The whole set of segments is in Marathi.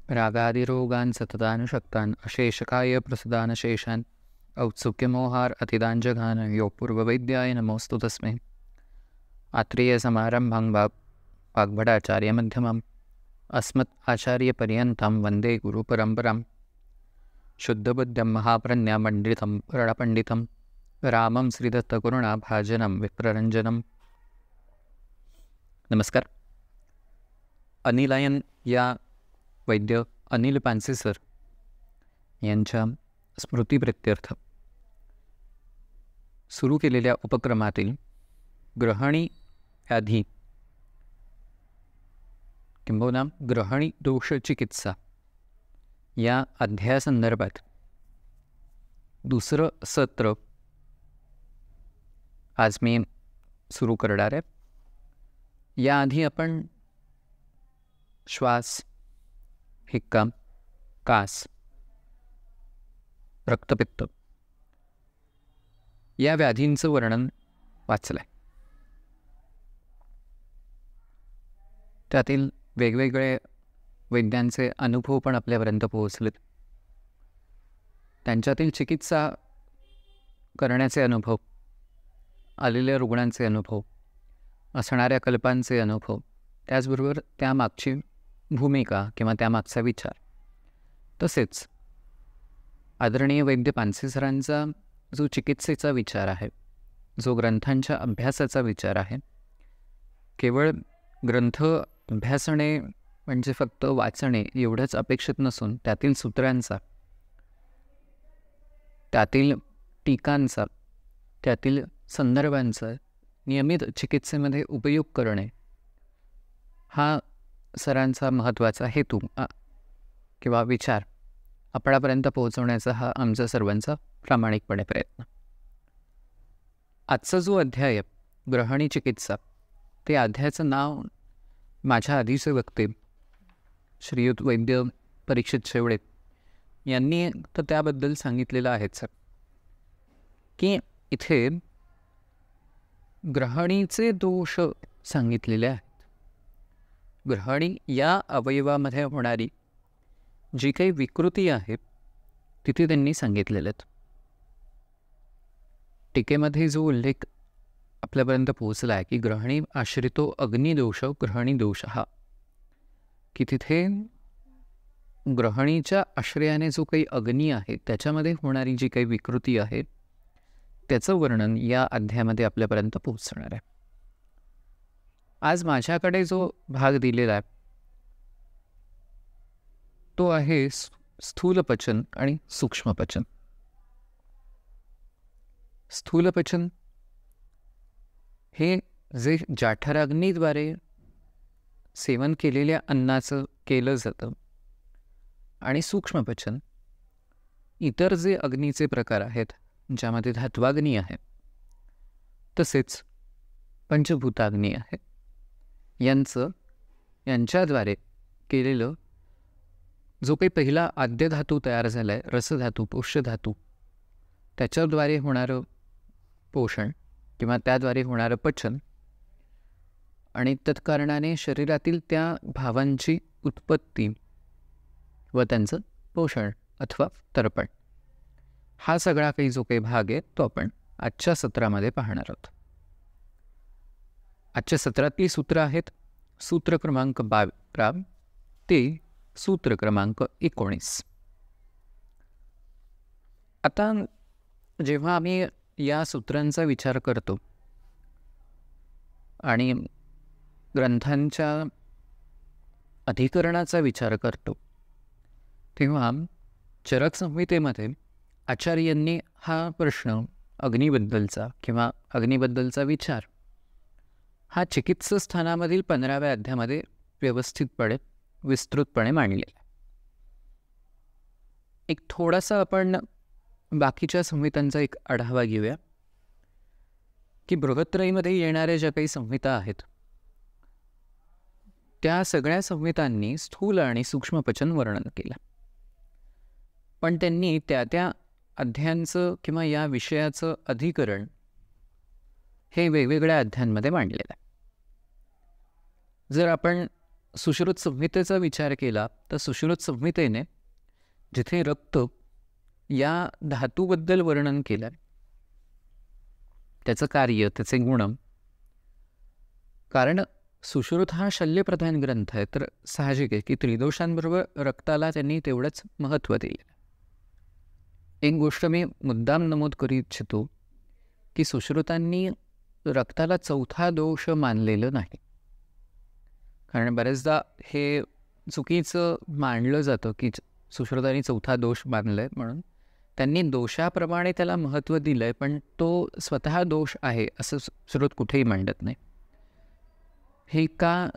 रागादिरोगान् सततानुशक्तान् अशेषकाय प्रसदानशेषान् औत्सुक्यमोहार अतिदाञ्जघान यो पूर्ववैद्याय नमोऽस्तु तस्मै। आत्रेयसमारम्भां वाग्भटाचार्यमध्यमाम् अस्मत् आचार्यपर्यन्तां वन्दे गुरुपरम्परां। शुद्धबुद्धं महाप्रज्ञा पंडितं रणपण्डितं रामं श्रीदत्तकरुणाभाजनं विप्ररंजनं। नमस्कार. अनिलायन या वैद्य अनिल पानसे सर यांच्या स्मृतिप्रित्यर्थ सुरू केलेल्या उपक्रमातील ग्रहणी व्याधी किंबहुना ग्रहणी दोष चिकित्सा या अध्यायासंदर्भात दुसरं सत्र आज मी सुरू करणार आहे. याआधी आपण श्वास, हिक्का, कास, रक्तपित्त या व्याधींचं वर्णन वाचलंय. त्यातील वेगवेगळे वैद्यांचे अनुभव पण आपल्यापर्यंत पोहोचलेत. त्यांच्यातील चिकित्सा करण्याचे अनुभव, आलेल्या रुग्णांचे अनुभव, असणाऱ्या कल्पांचे अनुभव, त्याचबरोबर त्यामागची भूमिका किंवा त्यामागचा विचार, तसेच आदरणीय वैद्य पानसे सरांचा जो चिकित्सेचा विचार आहे, जो ग्रंथांच्या अभ्यासाचा विचार आहे, केवळ ग्रंथ अभ्यासणे म्हणजे फक्त वाचणे एवढंच अपेक्षित नसून त्यातील सूत्रांचा, त्यातील टीकांचा, त्यातील संदर्भांचा नियमित चिकित्सेमध्ये उपयोग करणे हा सरांचा महत्त्वाचा हेतू किंवा विचार आपणापर्यंत पोहोचवण्याचा हा आमचा सर्वांचा प्रामाणिकपणे प्रयत्न. आजचा जो अध्याय ग्रहणी चिकित्सा, ते अध्यायाचं नाव माझ्या आधीचे वक्ते श्रीयुत वैद्य परीक्षित शेवडे यांनी तर त्याबद्दल सांगितलेलं आहेच सर, की इथे ग्रहणीचे दोष सांगितलेले आहेत. ग्रहणी या अवयवामध्ये होणारी जी काही विकृती आहे तिथे त्यांनी सांगितलेलं आहेत. टीकेमध्ये जो उल्लेख आपल्यापर्यंत पोहोचला आहे की ग्रहणी आश्रितो अग्निदोष ग्रहणी दोष हा, की तिथे ग्रहणीच्या आश्रयाने जो काही अग्नी आहे त्याच्यामध्ये होणारी जी काही विकृती आहे त्याचं वर्णन या अध्यायामध्ये आपल्यापर्यंत पोहोचणार आहे. आज माझ्याकडे जो भाग दिलेला आहे तो आहे स्थूलपचन आणि सूक्ष्मपचन. स्थूलपचन हे जे जाठराग्नीद्वारे सेवन केलेल्या अन्नाचं केलं जातं, आणि सूक्ष्मपचन इतर जे अग्नीचे प्रकार आहेत ज्यामध्ये धात्वाग्नी आहे तसेच पंचभूताग्नी आहे यांच्याद्वारे केलेलं जो काही पहिला आद्य धातू तयार झाला आहे, रसधातू, पोष्यधातू, त्याच्याद्वारे होणारं पोषण किंवा त्याद्वारे होणारं पचन आणि तत्कारणाने शरीरातील त्या भावांची उत्पत्ती व त्यांचं पोषण अथवा तर्पण, हा सगळा काही जो काही भाग आहे तो आपण आजच्या सत्रामध्ये पाहणार आहोत. आजच्या सत्रातली सूत्र आहेत सूत्र क्रमांक 12 ते सूत्र क्रमांक 19. आता जेव्हा आम्ही या सूत्रांचा विचार करतो आणि ग्रंथांच्या अधिकरणाचा विचार करतो तेव्हा चरक संहितेमध्ये आचार्यांनी हा प्रश्न अग्नीबद्दलचा किंवा अग्नीबद्दलचा विचार हा चिकित्सास्थानामधील 15व्या अध्यायामध्ये व्यवस्थितपणे विस्तृतपणे मांडलेला. एक थोडासा आपण बाकीच्या संहितांचा एक आढावा घेऊया की बृहत्त्रयीमध्ये येणाऱ्या ज्या काही संहिता आहेत त्या सगळ्या संहितांनी स्थूल आणि सूक्ष्मपचन वर्णन केलं, पण त्यांनी त्या त्या अध्यायांचं किंवा या विषयाचं अधिकरण हे वेगवेगळ्या अध्यायांमध्ये मांडलेलं आहे. जर आपण सुश्रुत संहितेचा विचार केला तर सुश्रुत संहितेने जिथे रक्त या धातूबद्दल वर्णन केलं, त्याचं कार्य, त्याचे गुण, कारण सुश्रुत हा शल्यप्रधान ग्रंथ आहे, तर साहजिक आहे की त्रिदोषांबरोबर रक्ताला त्यांनी तेवढंच महत्त्व दिलं. एक गोष्ट मी मुद्दाम नमूद करू इच्छितो की सुश्रुतांनी रक्ताला चौथा दोष मानलेलं नाही. कारण बरेचदा हे चुकीचं मानलं जातं की सुश्रुतांनी चौथा दोष मानलं आहे म्हणून त्यांनी दोषाप्रमाणे त्याला महत्त्व दिलं आहे, पण तो स्वतः दोष आहे असं सुश्रुत कुठेही मांडत नाही. हे का,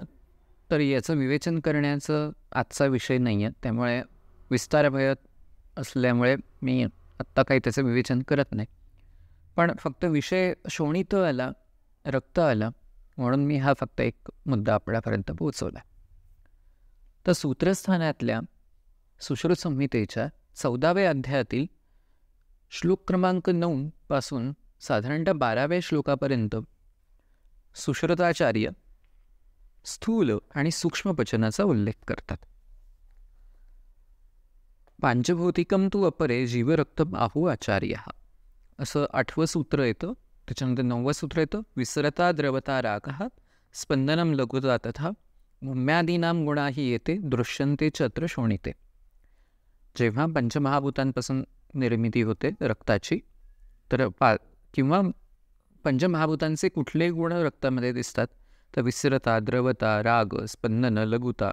तर याचं विवेचन करण्याचं आजचा विषय नाही आहे, त्यामुळे विस्तारभय असल्यामुळे मी आत्ता काही त्याचं विवेचन करत नाही. पण फक्त विषय शोणित आला, रक्त आला, म्हणून मी हा फक्त एक मुद्दा आपल्यापर्यंत पोहोचवला. तर सूत्रस्थानातल्या सुश्रुत संहितेच्या 14व्या अध्यायातील श्लोक क्रमांक 9 पासून साधारणतः 12व्या श्लोकापर्यंत सुश्रुताचार्य स्थूल आणि सूक्ष्म पचनाचा उल्लेख करतात. पांचभौतिकम तू अपरे जीवरक्त बाहू आचार्य, असं 8वं सूत्र येतं. त्याच्यानंतर 9वं सूत्र येतं, विसरता द्रवता रागः स्पंदनम लघुता तथा भूम्यादीनाम गुणाही येते दृश्यंते चत्र शोणिते. जेव्हा पंचमहाभूतांपासून निर्मिती होते रक्ताची, तर किंवा पंचमहाभूतांचे कुठले गुण रक्तामध्ये दिसतात, तर विसरता, द्रवता, राग, स्पंदन, लघुता,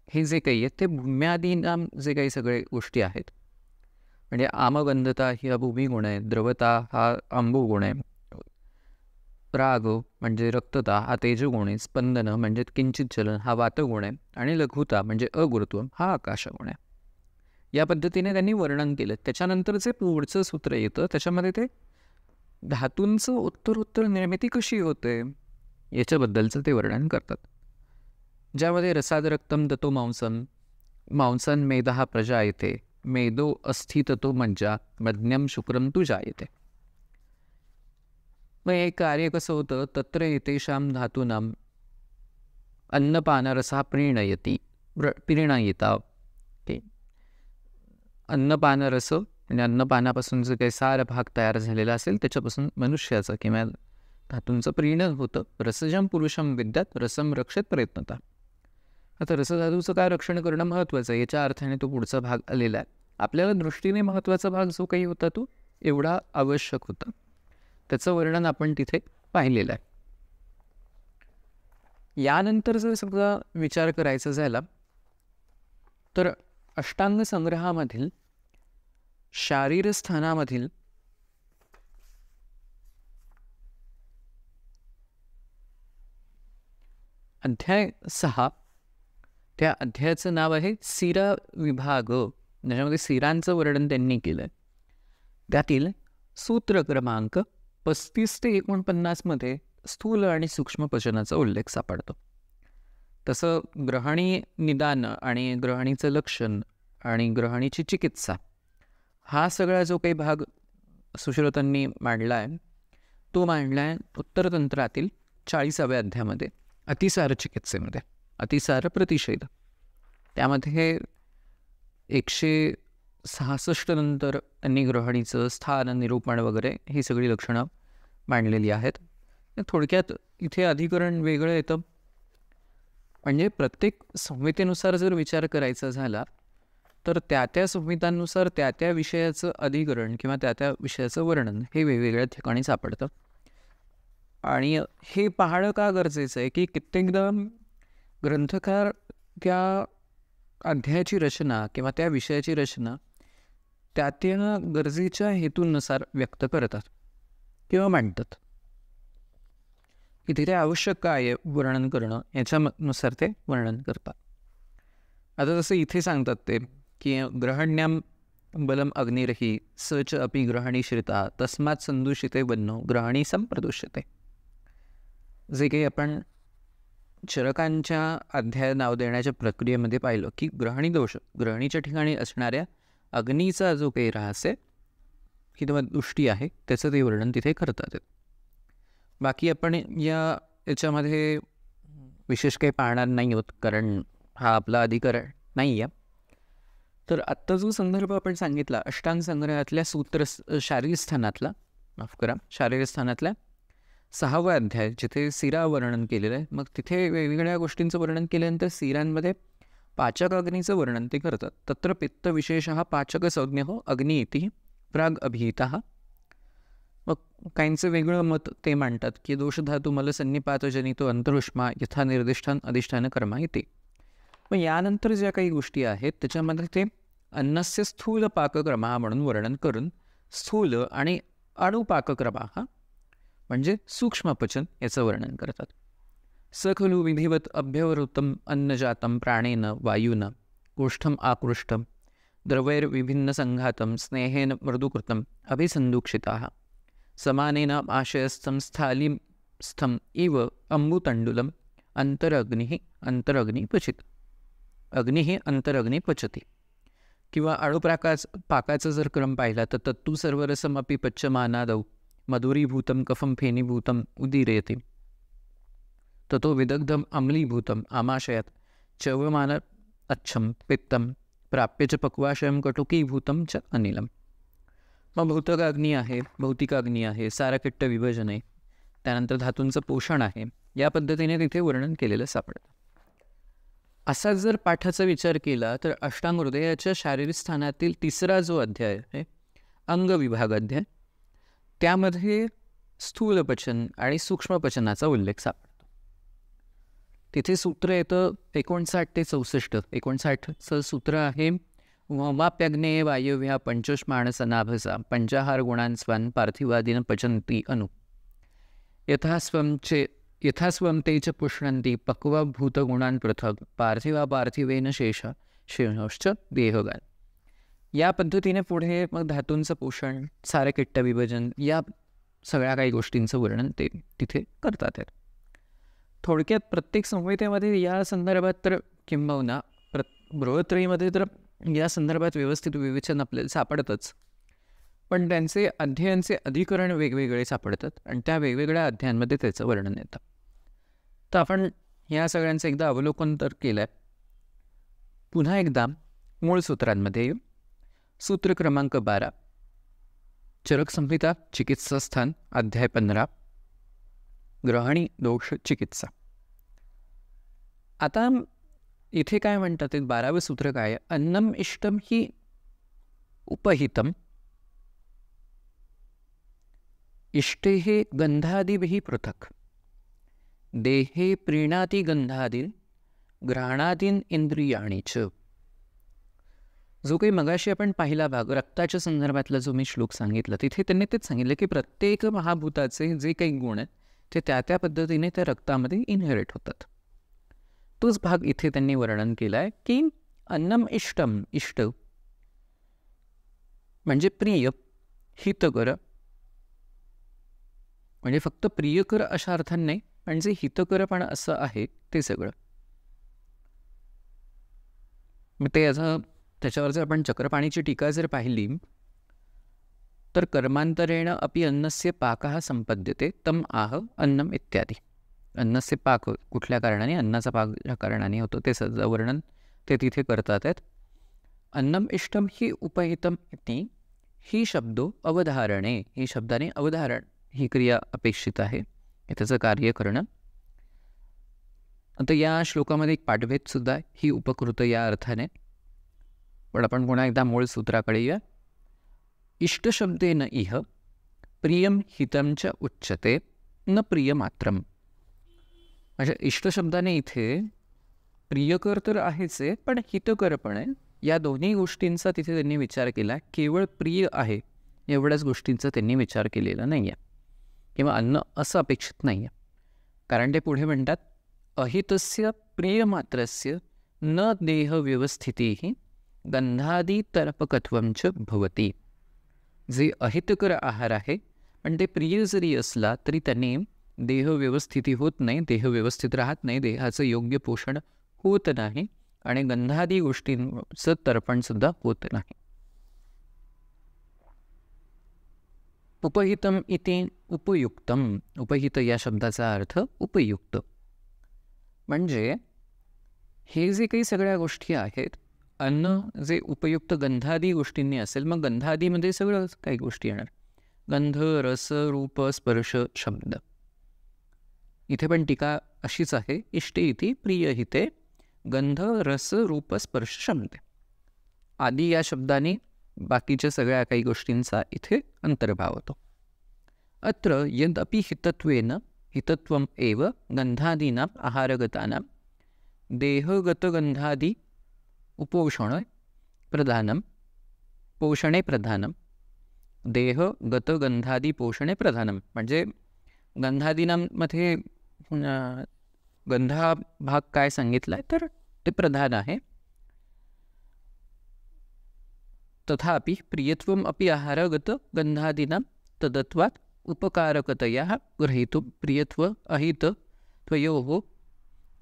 हे जे काही आहे ते भूम्यादीनाम जे काही सगळे गोष्टी आहेत, म्हणजे आमगंधता ही हा भूमिगुण आहे, द्रवता हा आंबुगुण आहे, राग म्हणजे रक्तता हा तेजगुण आहे, स्पंदन म्हणजे किंचित चलन हा वातगुण आहे, आणि लघुता म्हणजे अगुरुत्व हा आकाशगुण आहे. या पद्धतीने त्यांनी वर्णन केलं. त्याच्यानंतरचे पुढचं सूत्र येतं, त्याच्यामध्ये ते धातूंचं उत्तरोत्तर निर्मिती कशी होते याच्याबद्दलचं ते वर्णन करतात, ज्यामध्ये रसाद रक्तम ततो मांसन, मांसन मेदहा प्रजायते, मेदो अस्थि ततो मज्जा, मज्ञम शुक्रम तू जायते. मग हे कार्य कसं होतं, तत्र एतेषां धातूनां अन्नपानरसा प्रीणयती प्रीणयिता. अन्नपानरस म्हणजे अन्नपानापासून जो काही सार भाग तयार झालेला असेल त्याच्यापासून मनुष्याचं किंवा धातूंचं प्रीणन होतं. रसजम पुरुषम विद्यात रसम रक्षत प्रयत्नता. आता रसधातूचं काय रक्षण करणं महत्त्वाचं आहे, याच्या अर्थाने तो पुढचा भाग आलेला आहे. आपल्याला दृष्टीने महत्त्वाचा भाग जो काही होता तो एवढा आवश्यक होता, त्याचं वर्णन आपण तिथे पाहिलेलं आहे. यानंतर जर सगळा विचार करायचा झाला तर अष्टांग संग्रहामधील शारीरस्थानामधील अध्याय 6, त्या अध्यायाचं नाव आहे सिरा विभाग, ज्याच्यामध्ये सिरांचं वर्णन त्यांनी केलं आहे. त्यातील सूत्र क्रमांक 35 ते 49 मध्ये स्थूल आणि सूक्ष्म पचनाचा उल्लेख सापडतो. तसं ग्रहणी निदान आणि ग्रहणीचं लक्षण आणि ग्रहणीची चिकित्सा हा सगळा जो काही भाग सुश्रुतांनी मांडला आहे तो मांडला आहे उत्तरतंत्रातील 40व्या अध्यायामध्ये अतिसार चिकित्सेमध्ये, अतिसार प्रतिषेध. त्यामध्ये 166 नंतर त्यांनी ग्रहणीचं स्थान, निरूपण वगैरे ही सगळी लक्षणं मांडलेली आहेत. थोडक्यात इथे अधिकरण वेगळं येतं, म्हणजे प्रत्येक संहितेनुसार जर विचार करायचा झाला तर त्या त्या संहितांनुसार त्या त्या विषयाचं अधिकरण किंवा त्या त्या विषयाचं वर्णन हे वेगवेगळ्या ठिकाणी सापडतं. आणि हे पाहणं का गरजेचं आहे की कित्येकदा ग्रंथकार त्या अध्यायाची रचना किंवा त्या विषयाची रचना त्या त्या गरजेच्या हेतूनुसार व्यक्त करतात किंवा मांडतात, की तिथे आवश्यक काय आहे वर्णन करणं याच्यानुसार ते वर्णन करतात. आता जसं इथे सांगतात ते की ग्रहण्याम बलम अग्निरही सच अपि ग्रहणी श्रिता तस्मात संदूषिते बन्नो ग्रहणी संप्रदूषिते. जे काही आपण चरकांच्या अध्याय नाव देण्याच्या प्रक्रियेमध्ये पाहिलं की ग्रहणी दोष, ग्रहणीच्या ठिकाणी असणाऱ्या अग्नीचा जो काही ऱ्हास आहे किंवा दृष्टी आहे त्याचं ते वर्णन तिथे करतात. बाकी आपण याच्यामध्ये विशेष काही पाहणार नाही आहोत, कारण हा आपला अधिकार नाही आहे. तर आत्ता जो संदर्भ आपण सांगितला अष्टांग संग्रहातल्या शारीर स्थानातला, माफ करा, शारीर स्थानातल्या 6वा अध्याय जिथे सिरा वर्णन केलेलं आहे. मग तिथे वेगवेगळ्या गोष्टींचं वर्णन केल्यानंतर सिरांमध्ये पाचक अग्नीचं वर्णन ते करतात. तत्र पित्त विशेषः पाचक संज्ञ हो अग्नी इति प्राग अभिहिता. मग काहींचं वेगळं मत ते मांडतात की दोषधातू मलसन्निपातजनितो अंतरुष्मा यथा निर्दिष्ठान अधिष्ठान कर्मा इति. मग यानंतर ज्या काही गोष्टी आहेत त्याच्यामध्ये ते अन्नस्य स्थूल पाकक्रमा म्हणून वर्णन करून स्थूल आणि अणुपाकक्रमा हा म्हणजे सूक्ष्मपचन याचं वर्णन करतात. सखलु विधिवत अभ्यवृतम अन्नजातम प्राणेन वायुन कोष्ठम आकृष्टम द्रवैर्विभिन्न संघातम स्नेहेन मृदुकृतम अभिसंदुक्षिताः समानेन आशयस्थं स्थालिस्थं इव अम्बुतंडुलम अंतरग्नि पचित. अग्नि अंतरग्नि पचती. किंवा पाकाचा जर क्रम पाहिला तर तत्तु सर्वरसमपि पच्यमानादौ मधुरीभूतं कफं फेनीभूतं उदीरयति ततो विदग्धम अम्लीभूतम आमाशयात चवमान अच्छम पित्तम प्राप्य च पक्वाशयम कटुकीभूतं च अनिलम. मग भौतिकाग्नी आहे, भौतिकाग्नी आहे, सारकिट्ट विभजन आहे, त्यानंतर धातूंचं पोषण आहे, या पद्धतीने तिथे वर्णन केलेलं सापडतं. असा जर पाठाचा विचार केला तर अष्टांग हृदयाच्या शारीरिक स्थानातील 3रा जो अध्याय आहे अंगविभाग अध्याय, त्यामध्ये स्थूलपचन आणि सूक्ष्मपचनाचा उल्लेख सापडतो. तिथे सूत्र येतं 59 ते 64. 59चं सूत्र आहे वाप्यग्ने वायव्या पंचोष्माणसनाभसा पंचाहार गुणांस्वान पार्थिवादीन पचंती अनु यथास्वं ते च पुष्णंती पक्वभूतगुणान् पृथक् पार्थिवा पार्थिवेन शेषश्च देहगान. या पद्धतीने पुढे मग धातूंचं पोषण, सारकिट्ट विभजन, या सगळ्या काही गोष्टींचं वर्णन ते तिथे करतात. थोडक्यात प्रत्येक संहितेमध्ये या संदर्भात तर किंबहुना बृहत्रयीमध्ये तर या संदर्भात व्यवस्थित विवेचन आपल्याला सापडतंच, पण त्यांचे अध्ययनचे अधिकरण वेगवेगळे सापडतात आणि त्या वेगवेगळ्या अध्यायांमध्ये त्याचं वर्णन येतं. तर आपण या सगळ्यांचं एकदा अवलोकन तर केलं आहे. पुन्हा एकदा मूळ सूत्रांमध्ये सूत्र क्रमांक 12 चरक संहिता चिकित्सास्थान अध्याय 15 ग्रहणी दोष चिकित्सा. आता इथे काय म्हणतात, 12वं सूत्र काय, अन्नम इष्टम ही उपहितम इष्टेहे गंधादिभिः पृथक् देहे प्रीणाति गंधादीन घ्राणादीन इंद्रियाणी च. जो काही मगाशी आपण पहिला भाग रक्ताच्या संदर्भातला जो मी श्लोक सांगितला तिथे त्यांनी तेच सांगितलं की प्रत्येक महाभूताचे जे काही गुण आहेत ते त्या त्या पद्धतीने त्या रक्तामध्ये इनहेरिट होतात. तोच भाग इथे त्यांनी वर्णन केला आहे की अन्नम इष्टम, इष्ट म्हणजे प्रिय, हितकर म्हणजे फक्त प्रियकर अशा अर्थाने नाही, म्हणजे हितकर पण असं आहे ते सगळं. मग ते त्याच्यावर जर आपण चक्रपाणीची टीका जर पाहिली तर कर्मांतरेण अपि अन्नस्य पाकः संपद्यते तम आह अन्नम इत्यादी. अन्नस्य पाक कुठल्या कारणाने, अन्नाचा पाक ज्या कारणाने होतो ते सगळं वर्णन ते तिथे करतात आहेत. अन्नम इष्टम ही उपहितम इति ही शब्दो अवधारणे, ही शब्दाने अवधारण ही क्रिया अपेक्षित आहे, त्याचं कार्य करणं. आता या श्लोकामध्ये एक पाठभेदसुद्धा आहे, ही उपकृत या अर्थाने. पण आपण पुन्हा एकदा मूळ सूत्राकडे येऊया. इष्टशब्देन इह प्रियम हितं च उच्यते न प्रियमात्रम. म्हणजे इष्टशब्दाने इथे प्रियकर तर आहेच आहे, पण हितकर पण आहे. या दोन्ही गोष्टींचा तिथे त्यांनी विचार केला. केवळ प्रिय आहे एवढ्याच गोष्टींचा त्यांनी विचार केलेला नाही आहे, किंवा अन्न असं अपेक्षित नाही आहे. कारण ते पुढे म्हणतात अहितस्य प्रियमात्रस्य न देह व्यवस्थिती गंधादी तर्पकत्वंच भवती. जे अहितकर आहार आहे पण ते प्रिय जरी असला तरी त्याने देह व्यवस्थिती होत नाही, देह व्यवस्थित राहत नाही, देहाचं योग्य पोषण होत नाही आणि गंधादी गोष्टींचं तर्पणसुद्धा होत नाही. उपहितम इति उपयुक्तम, उपहित या शब्दाचा अर्थ उपयुक्त. म्हणजे हे जे काही सगळ्या गोष्टी आहेत, अन्न जे उपयुक्त गंधादी गोष्टींनी असेल, मग गंधादीमध्ये सगळं काही गोष्टी येणार. गंध, रस, रूप, स्पर्श, शब्द. इथे पण टीका अशीच आहे, इष्टे इति प्रियहिते गंध, रस, रूप, स्पर्श, शब्द. आदी या शब्दाने बाकीच्या सगळ्या काही गोष्टींचा इथे अंतर्भाव होतो. अत्र यदपि हितत्वेन हितत्वम एव गंधादीनां आहारगतानां देहगतगंधादी उपोषण प्रधानम पोषणे प्रधानम देहगतगंधादी पोषणे प्रधानम. म्हणजे गंधादीनांमध्ये गंधा भाग काय सांगितला आहे तर ते प्रधान आहे. तथापि प्रियत्वम अपि आहारगत गंधादीनां तदत्वात् उपकारकतया ग्रहीतुं प्रियत्व अहित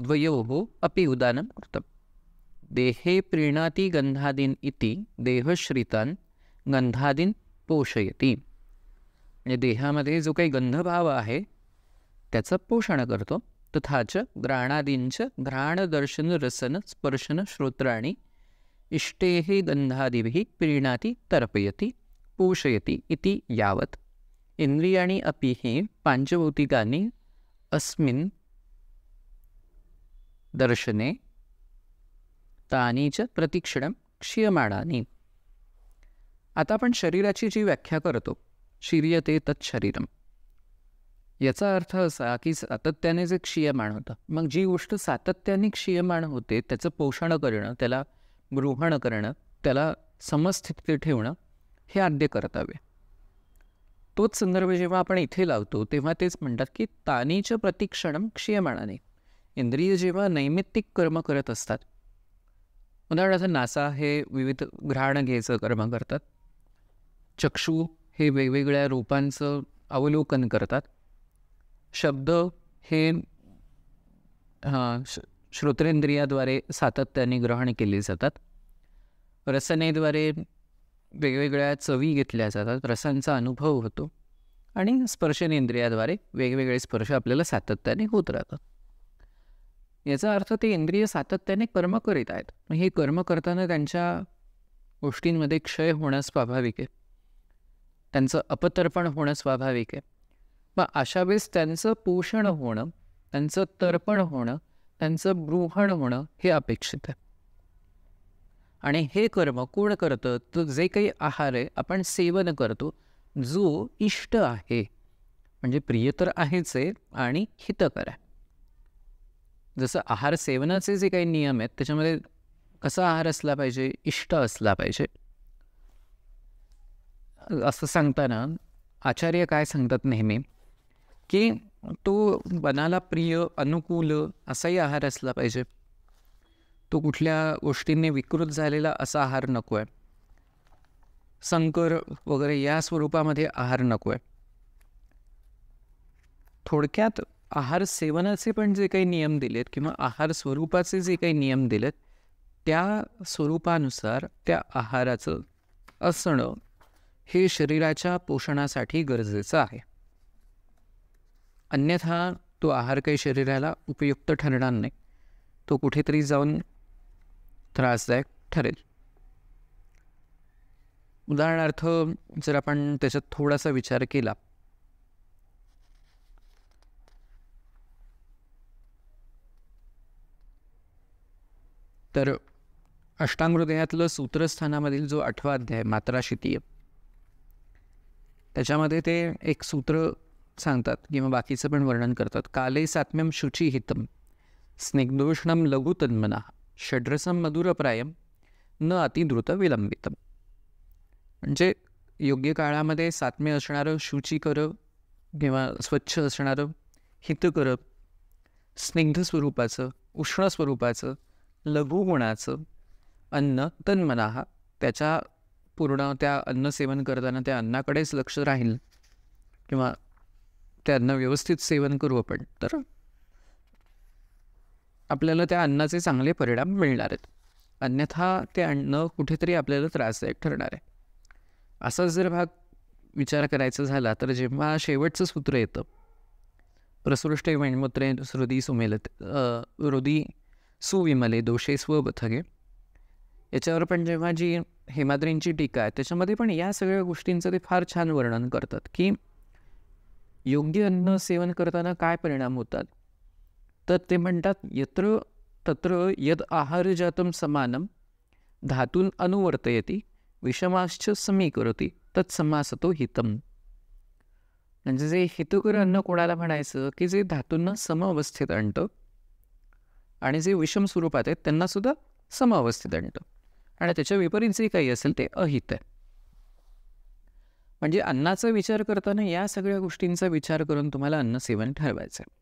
द्वयोः अपि उदानं कृतं. देहे प्रीणाति गंधादीन इति देहश्रितान् गंधादीन पोषयति. म्हणजे देहामध्ये जो काही गंधभाव आहे त्याचं पोषण करतो. तथाच घ्राणादींच घ्राणदर्शन रसन स्पर्शन श्रोत्राणि इष्टेः गंधादिभिः प्रीणाति तर्पयति पोषयति इति यावत् इंद्रियाणि अपि हि पांचभौतिकानि अस्मिन् दर्शने तानि च प्रतिक्षणं क्षीयमाणानि. आता आपण शरीराची जी व्याख्या करतो, शिर्यते तत्शरीरम, याचा अर्थ असा की सातत्याने जे क्षीयमाण होतं, मग जी गोष्ट सातत्याने क्षीयमाण होते त्याचं पोषण करणं, त्याला गृहण करणं, त्याला समस्थितीत ठेवणं हे आद्य कर्तव्य. तोच संदर्भ जेव्हा आपण इथे लावतो तेव्हा तेच म्हणतात की तानीच प्रतिक्षणम क्षीयमाणाने. इंद्रिय जेव्हा नैमित्तिक कर्म करत असतात, उदाहरणार्थ नासा हे विविध घ्राण घ्यायचं कर्म करतात, चक्षु हे वेगवेगळ्या रूपांचं अवलोकन करतात, शब्द हे श्रोत्रेंद्रियाद्वारे सातत्याने ग्रहण केले जातात, रसनेद्वारे वेगवेगळ्या चवी घेतल्या जातात, रसांचा अनुभव होतो, आणि स्पर्शनेंद्रियाद्वारे वेगवेगळे स्पर्श आपल्याला सातत्याने होत राहतात. याचा अर्थ ते इंद्रिय सातत्याने कर्म करीत आहेत. हे कर्म करताना त्यांच्या गोष्टींमध्ये क्षय होणं स्वाभाविक आहे, त्यांचं अपतर्पण होणं स्वाभाविक आहे. मग अशा वेळेस त्यांचं पोषण होणं, त्यांचं तर्पण होणं, त्यांचं गृहण होणं हे अपेक्षित आहे. आणि हे कर्म कोण करतं तर जे काही आहार आहे आपण सेवन करतो, जो इष्ट आहे, म्हणजे प्रिय तर आहेच आहे आणि हितकर आहे. जसं आहार सेवनाचे जे काही नियम आहेत त्याच्यामध्ये कसा आहार असला पाहिजे, इष्ट असला पाहिजे. असं सांगताना आचार्य काय सांगतात नेहमी की तो मनाला प्रिय अनुकूल असाही आहार असला पाहिजे. तो कुठल्या गोष्टींनी विकृत झालेला असा आहार नको आहे, संकर वगैरे या स्वरूपामध्ये आहार नको आहे. थोडक्यात आहार सेवनाचे पण जे काही नियम दिलेत किंवा आहार स्वरूपाचे जे काही नियम दिलेत त्या स्वरूपानुसार त्या आहाराचं असणं हे शरीराच्या पोषणासाठी गरजेचं आहे. अन्यथा तो आहार काही शरीराला उपयुक्त ठरणार नाही, तो कुठेतरी जाऊन त्रासदायक ठरेल. उदाहरणार्थ जर आपण त्याच्यात थोडासा विचार केला तर अष्टांगहृदयातलं सूत्रस्थानामधील जो 8वा अध्याय मात्राशितीय, त्याच्यामध्ये ते एक सूत्र सांगतात किंवा बाकीचं पण वर्णन करतात. काले सात्म्यम शुचिहितम स्निग्धोष्णम लघु तन्मना षड्रसम मधुरप्रायम न अतिद्रुत विलंबितम. म्हणजे योग्य काळामध्ये सात्म्य असणारं, शुचिकर किंवा स्वच्छ असणारं, हितकर, स्निग्ध स्वरूपाचं, उष्ण स्वरूपाचं, लघु गुणाचं अन्न तन्मनाः, त्याच्या पूर्ण त्या अन्न सेवन करताना त्या अन्नाकडेच लक्ष राहील किंवा ते अन्न व्यवस्थित सेवन करू आपण तर आपल्याला त्या अन्नाचे चांगले परिणाम मिळणार आहेत. अन्यथा ते अन्न कुठेतरी आपल्याला त्रासदायक ठरणार आहे. असा जर भाग विचार करायचा झाला तर जेव्हा शेवटचं सूत्र येतं प्रसृष्टे वैण्मुत्रे हृदी सुमेलते हृदी सुविमले दोषे स्वबथगे. याच्यावर पण जेव्हा जी हेमाद्रींची टीका आहे त्याच्यामध्ये पण या सगळ्या गोष्टींचं ते फार छान वर्णन करतात की योग्य अन्न सेवन करताना काय परिणाम होतात. तर ते म्हणतात यत्र तत्र यद आहार जातम समानम धातून अनुवर्तयती विषमाश्च समीकरोती तत्समासतो हितम. म्हणजे जे हितकर अन्न कोणाला म्हणायचं की जे धातूंना समअवस्थेत आणतं आणि जे विषम स्वरूपात आहेत त्यांना सुद्धा समअवस्थेत आणतं आणि त्याच्या विपरीत जे काही असेल ते अहित आहे. म्हणजे अन्नाचा विचार करताना या सगळ्या गोष्टींचा विचार करून तुम्हाला अन्नसेवन ठरवायचं आहे.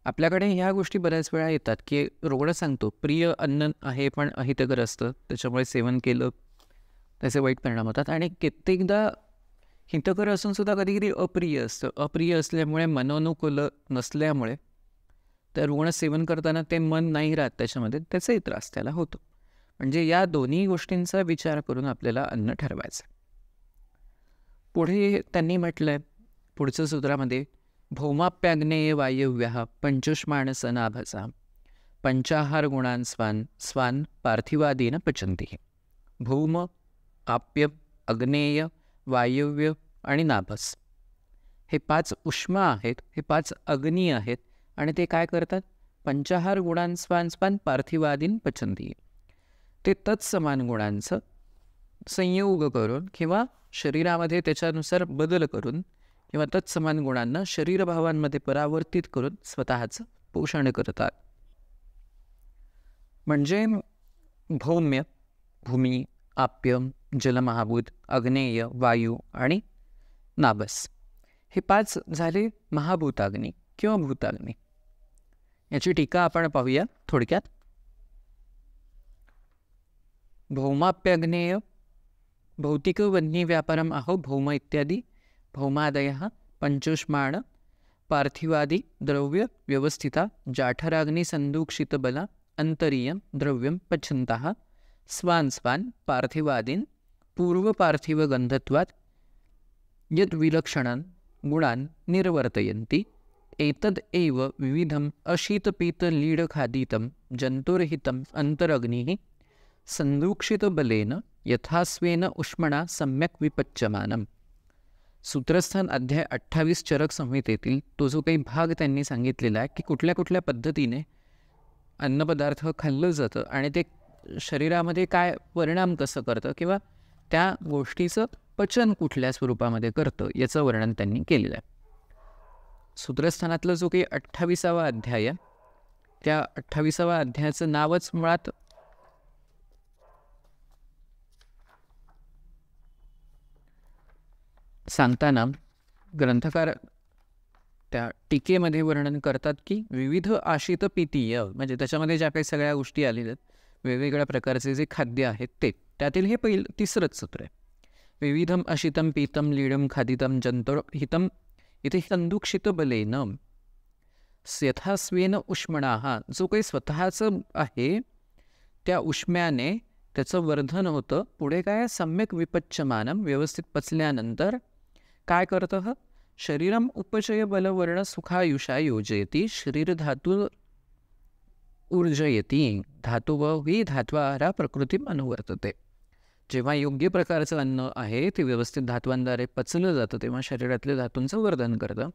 आपल्याकडे ह्या गोष्टी बऱ्याच वेळा येतात की रुग्ण सांगतो प्रिय अन्न आहे पण अहितकर असतं त्याच्यामुळे सेवन केलं त्याचे वाईट परिणाम होतात. आणि कित्येकदा हितकर असून सुद्धा कधी कधी अप्रिय असतं. अप्रिय असल्यामुळे मनोनुकूल नसल्यामुळे त्या रुग्ण सेवन करताना ते मन नाही राहत त्याच्यामध्ये त्याचाही त्रास त्याला होतो. म्हणजे या दोन्ही गोष्टींचा विचार करून आपल्याला अन्न ठरवायचं. पुढे त्यांनी म्हटलंय पुढच्या सूत्रामध्ये भौमाप्याग्नेय वायव्या पंचुष्माणसनाभसा पंचाहार गुणान स्वान स्वान पार्थिवादीन पचंती. भौम, आप्य, अग्नेय, वायव्य आणि नाभस हे 5 उष्मा आहेत, हे 5 अग्नी आहेत आणि ते काय करतात पंचाहार गुणान स्वान स्वान पार्थिवादीन पचंती. ते तत्समान गुणांचं संयोग करून किंवा शरीरामध्ये त्याच्यानुसार बदल करून किंवा तत्समान गुणांना शरीरभावांमध्ये परावर्तित करून स्वतःचं पोषण करतात. म्हणजे भौम्य भूमी, आप्य जलमहाभूत, अग्नेय वायू आणि नाभस हे 5 झाले महाभूताग्नी किंवा भूताग्नी. याची टीका आपण पाहूया थोडक्यात. भौमाप्यग्नेय भौतिक वन्य व्यापारम आहो भौम इत्यादी भौमादय पंचुष्माण पार्थिवादी द्रव्य व्यवस्थिता जाठराग्नि संदूक्षित बला अंतरीय द्रव्यम पचंतः स्वान स्वान पार्थिवादीन पूर्व पार्थिव गंधत्वात् यद विलक्षणान गुणान निर्वर्तयन्ति एतद एव विविधम अशीतपीत लीडखादितं जंतुरहितं अंतरग्निः संदूक्षित बलेन यथास्वेन उष्मणा सम्यक विपच्यमानम. सूत्रस्थान अध्याय 28 चरक संहितेतील तो जो काही भाग त्यांनी सांगितलेला आहे की कुठल्या कुठल्या पद्धतीने अन्नपदार्थ खाल्लं जातं आणि ते शरीरामध्ये काय परिणाम कसं करतं किंवा त्या गोष्टीचं पचन कुठल्या स्वरूपामध्ये करतं याचं वर्णन त्यांनी केलेलं आहे. सूत्रस्थानातलं जो काही 28वा अध्याय आहे त्या 28व्या अध्यायाचं नावच मुळात सांगताना ग्रंथकार त्या टीकेमध्ये वर्णन करतात की विविध आशित पितीय म्हणजे त्याच्यामध्ये ज्या काही सगळ्या गोष्टी आलेल्या आहेत वेगवेगळ्या प्रकारचे जे खाद्य आहेत ते त्यातील हे तिसरंच सूत्र आहे. विविधम अशितम पीतम लीडम खादितम जंतुरहितम इथे संदूक्षित बलेन यथास्वेन उष्मणा जो काही स्वतःचं आहे त्या उष्म्याने त्याचं वर्धन होतं. पुढे काय सम्यक विपच्यमानम व्यवस्थित पचल्यानंतर काय करतं शरीरम उपचय बलवर्ण सुखायुषा योजयती शरीर धातू ऊर्जयती धातुव ही धात्वाहारा प्रकृतीम अनुवर्तते. जेव्हा योग्य प्रकारचं अन्न आहे ते व्यवस्थित धातवांद्वारे पचलं जातं तेव्हा शरीरातल्या धातूंचं वर्धन करतं.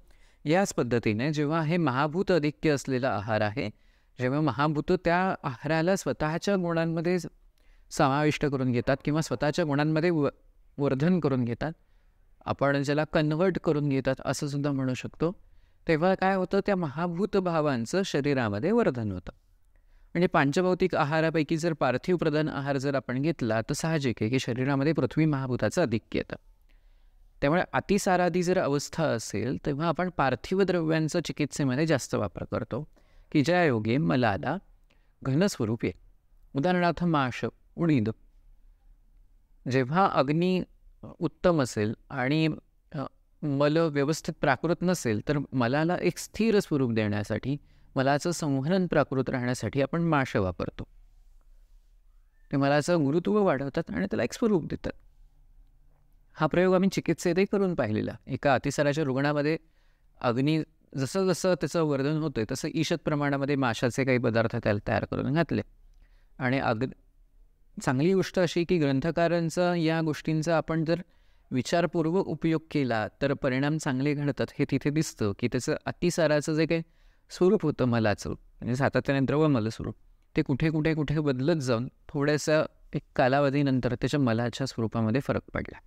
याच पद्धतीने जेव्हा हे महाभूत अधिक्य असलेला आहार आहे जेव्हा महाभूत त्या आहाराला स्वतःच्या गुणांमध्ये समाविष्ट करून घेतात किंवा स्वतःच्या गुणांमध्ये वर्धन करून घेतात आपण ज्याला कन्वर्ट करून घेतात असं सुद्धा म्हणू शकतो. तेव्हा काय होतं त्या महाभूत भावांचं शरीरामध्ये वर्धन होतं. म्हणजे पांचभौतिक आहारापैकी जर पार्थिव प्रधान आहार जर आपण घेतला तर साहजिक आहे की शरीरामध्ये पृथ्वी महाभूताचं अधिक्य येतं. त्यामुळे अतिसारादी जर अवस्था असेल तेव्हा आपण पार्थिव द्रव्यांचा चिकित्सेमध्ये जास्त वापर करतो की ज्या योगे मलाला घनस्वरूप येईल. उदाहरणार्थ माश उडीद जेव्हा अग्नी उत्तम असेल आणि मल व्यवस्थित प्राकृत नसेल तर मलाला एक स्थिर स्वरूप देण्यासाठी मलाचं संवहन प्राकृत राहण्यासाठी आपण माश वापरतो. ते मलाचं गुरुत्व वाढवतात आणि त्याला एक स्वरूप देतात. हा प्रयोग आम्ही चिकित्सेतही करून पाहिलेला. एका अतिसाराच्या रुग्णामध्ये अग्नी जसं जसं त्याचं वर्धन होतं आहे तसं ईषत प्रमाणामध्ये माशाचे काही पदार्थ त्याला तयार करून घातले. आणि चांगली गोष्ट अशी की ग्रंथकारांचा या गोष्टींचा आपण जर विचारपूर्वक उपयोग केला तर परिणाम चांगले घडतात हे तिथे दिसतं. की त्याचं अतिसाराचं जे काही स्वरूप होतं मलाचं, म्हणजे सातत्याने द्रवमल स्वरूप, ते कुठे कुठे कुठे बदलत जाऊन थोड्याशा एक कालावधीनंतर त्याच्या मलाच्या स्वरूपामध्ये फरक पडला.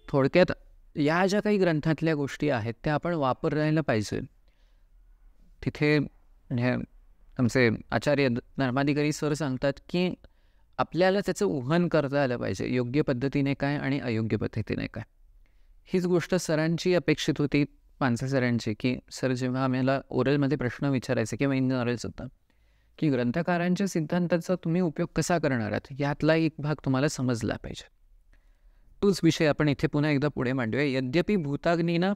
थोडक्यात या ज्या काही ग्रंथातल्या गोष्टी आहेत त्या आपण वापरायला पाहिजे. तिथे म्हणजे आमचे आचार्य धर्माधिकारी सर सांगतात की आपल्याला त्याचं उहन करता आलं पाहिजे, योग्य पद्धतीने काय आणि अयोग्य पद्धतीने काय. हीच गोष्ट सरांची अपेक्षित होती, पानसरे सरांची, की सर जेव्हा आम्हाला ओरलमध्ये प्रश्न विचारायचे किंवा इन जनरलसुद्धा, की ग्रंथकारांच्या सिद्धांताचा तुम्ही उपयोग कसा करणार आहात यातला एक भाग तुम्हाला समजला पाहिजे. तोच विषय आपण इथे पुन्हा एकदा पुढे मांडूया. यद्यपि भूताग्नीना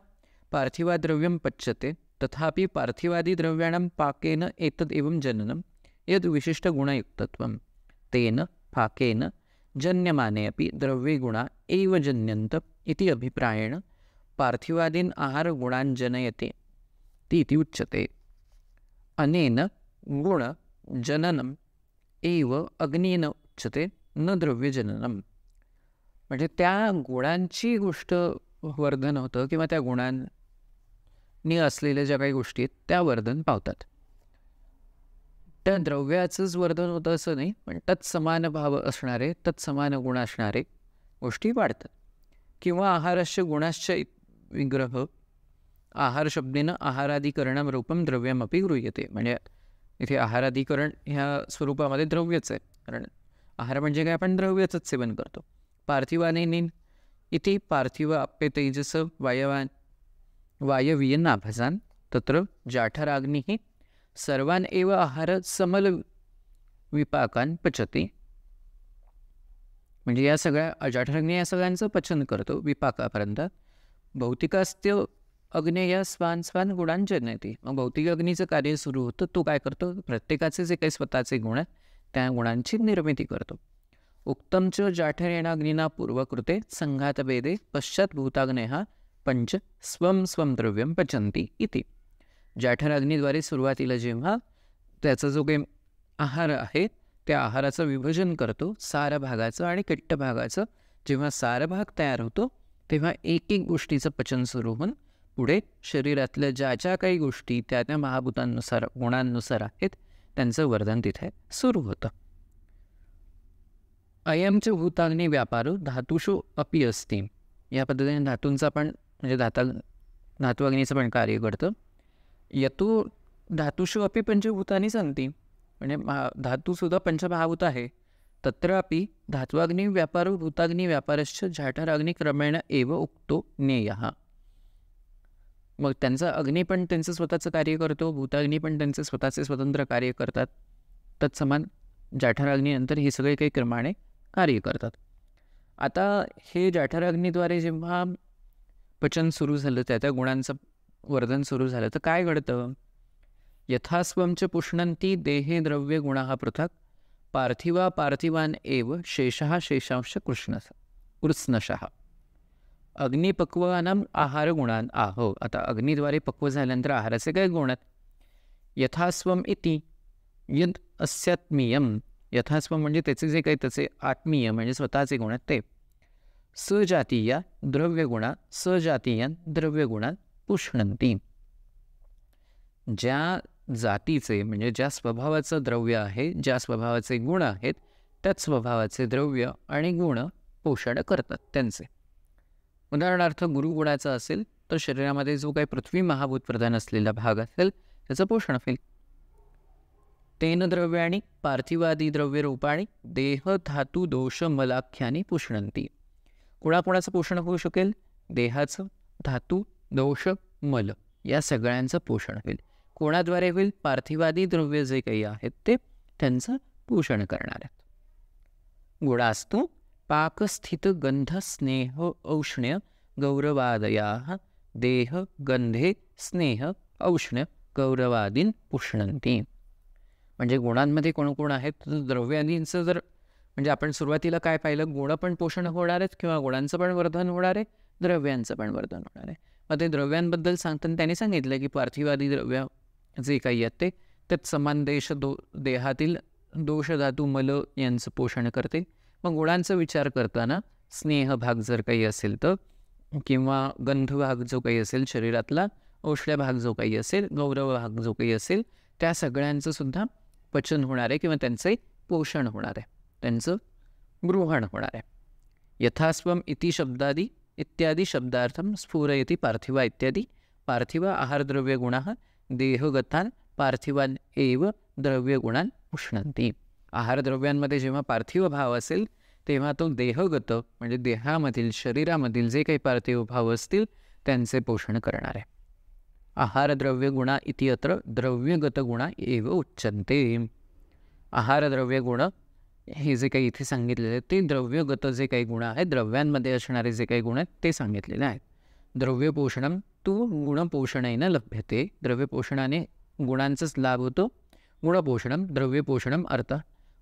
पार्थिवाद्रव्यम पच्यते तथापि पार्थिवादी द्रव्याणां पाकेन एतद एवं जननम यद विशिष्ट गुणयुक्तत्वम तेन पाकेन जन्यमाने अपि द्रव्ये गुणा एव जन्यन्त इति अभिप्रायेण पार्थिवादीन आहार गुणान् जनयते इति उच्यते. अनेन गुण जननम एव अग्नीन उच्यते न द्रव्य जननम. म्हणजे त्या गुणांची गोष्ट वर्धन होतं किंवा त्या गुणांनी असलेल्या ज्या काही गोष्टी आहेत त्या वर्धन पावतात. त्या द्रव्याचंच वर्धन होतं असं नाही, पण तत्समान भाव असणारे, तत्समान गुण असणारे गोष्टी वाढतात. किंवा आहारस्य गुणाश्च विग्रह आहार शब्देनं आहाराधिकरणं रूपम द्रव्यमपि गृह्यते. म्हणजे इथे आहाराधिकरण ह्या स्वरूपामध्ये द्रव्यच आहे, कारण आहार म्हणजे काय, आपण द्रव्याचंच सेवन करतो. पार्थिवानेन इथे पार्थिव आप्य तेजस वायवीय नाभजान तत्र जाठराग्निः सर्वान एव आहार समल विपाकान पचते. म्हणजे या सगळ्या जाठराग्नी या सगळ्यांचं पचन करतो विपाकापर्यंत. भौतिकास्त्य अग्नेय स्वान स्वान गुणान जनयते. मग भौतिक अग्नीचं कार्य सुरू होतं, तो काय करतो, प्रत्येकाचे जे काही स्वतःचे गुण आहेत त्या गुणांची निर्मिती करतो. उक्तम च जाठरेणाग्निना पूर्वकृते संघातभेदे पश्चात भूताग्नेहा पंच स्वम स्वम द्रव्यम पचंती इति. जाठराग्नीद्वारे सुरुवातीला जेव्हा त्याचा जो काही आहार आहे त्या आहाराचं विभाजन करतो सार भागाचं आणि किट्ट भागाचं. जेव्हा सार भाग तयार होतो तेव्हा एक एक गोष्टीचं पचन सुरू होऊन पुढे शरीरातल्या ज्या ज्या काही गोष्टी त्या त्या महाभूतांनुसार गुणांनुसार आहेत त्यांचं वर्धन तिथे सुरू होतं. अयमच भूताग्नी व्यापारो धातुषु अपि अस्ति. या पद्धतीने धातूंचा पण म्हणजे धातू अग्नीचं पण कार्य करतं. यतो धातुषु अपि पंचभूतानि सन्ति. म्हणजे धातूसुद्धा पंचमहाभूत आहे. तत्रापि धात्वाग्नी व्यापारो भूताग्नी व्यापारश्च जाठराग्नी क्रमेण एव उक्तो ज्ञेयः. मग त्यांचा अग्नी पण त्यांचं स्वतःचं कार्य करतो, भूताग्नी पण त्यांचे स्वतःचे स्वतंत्र कार्य करतात. तत्समान जाठराग्नीनंतर हे सगळे काही क्रमाने कार्य करतात. आता हे जाठराग्नीद्वारे जेव्हा पचन सुरू झालं, त्या त्या गुणांचं वर्धन सुरू झालं, तर काय घडतं, यथास्वंच पुष्णंती देहे द्रव्य गुणाः पृथक पार्थिवा पार्थिवान एव शेषः शेषांश कृत्स्नशः. अग्निपक्वानां आहार गुणान आहो. आता अग्नीद्वारे पक्व झाल्यानंतर आहाराचे काय गुण आहेत. यथास्वम इति यद अस्यात्मीयम. यथास्वम म्हणजे त्याचे जे काही त्याचे आत्मीय म्हणजे स्वतःचे गुण आहेत ते. सजातीया द्रव्यगुणा सजातीयान द्रव्यगुणात पुष्णंती. ज्या जातीचे म्हणजे ज्या स्वभावाचं द्रव्य आहे, ज्या स्वभावाचे गुण आहेत, त्याच स्वभावाचे द्रव्य आणि गुण पोषण करतात त्यांचे. उदाहरणार्थ गुरुगुणाचा असेल तर शरीरामध्ये जो काही पृथ्वी महाभूत प्रधान असलेला भाग असेल त्याचं पोषण होईल. तेन द्रव्याणी पार्थिवादी द्रव्य रूपाणी देह धातू दोष मलाख्यानी पुष्णंती. कुणाकुणाचं पोषण होऊ शकेल, देहाचं, धातू, दोष, मल या सगळ्यांचं पोषण होईल. कोणाद्वारे होईल, पार्थिवादी द्रव्य जे काही आहेत ते त्यांचं पोषण करणार आहेत. गुणास्तु पाकस्थित गंध स्नेह औष्ण्य गौरवादया देह गंधे स्नेह औष्ण्य गौरवादीन पुष्णंती. म्हणजे गुणांमध्ये कोण आहेत, द्रव्यादींचं जर म्हणजे आपण सुरुवातीला काय पाहिलं, गुण पण पोषण होणार आहेत किंवा गुणांचं पण वर्धन होणार आहे, द्रव्यांचं पण वर्धन होणार आहे. मग ते द्रव्यांबद्दल सांगताना त्यांनी सांगितलं की पार्थिवादी द्रव्य जे काही आहेत ते त्यात समान देहातील दोष धातू मल यांचं पोषण करते. मग गुणांचा विचार करताना स्नेह भाग जर काही असेल तर, किंवा गंध भाग जो काही असेल शरीरातला, औष्ण्य भाग जो काही असेल, गौरव भाग जो काही असेल, त्या सगळ्यांचं सुद्धा पचन होणार आहे किंवा त्यांचे पोषण होणार आहे, त्यांचं गृहण होणार आहे. यथास्वम इति शब्दादी इत्यादी शब्दार्थम स्फुरयति पार्थिवा इत्यादी. पार्थिव आहारद्रव्य गुणाः देहगतान पार्थिवान एव द्रव्यगुणान उष्णंती. आहारद्रव्यांमध्ये जेव्हा पार्थिव भाव असेल तेव्हा तो देहगत म्हणजे देहामधील शरीरामधील जे काही पार्थिव भाव असतील त्यांचे पोषण करणार आहे. आहारद्रव्य गुणा इति अत्र द्रव्यगत गुणा एव उच्चन्ते. आहारद्रव्य गुण हे जे काही इथे सांगितलेले आहेत ते द्रव्यगत जे काही गुण आहेत, द्रव्यांमध्ये असणारे जे काही गुण आहेत ते सांगितलेले आहेत. द्रव्यपोषणम तू गुणपोषणेन लभ्यते. द्रव्यपोषणाने गुणांचाच लाभ होतो. गुणपोषणम द्रव्यपोषणम अर्थ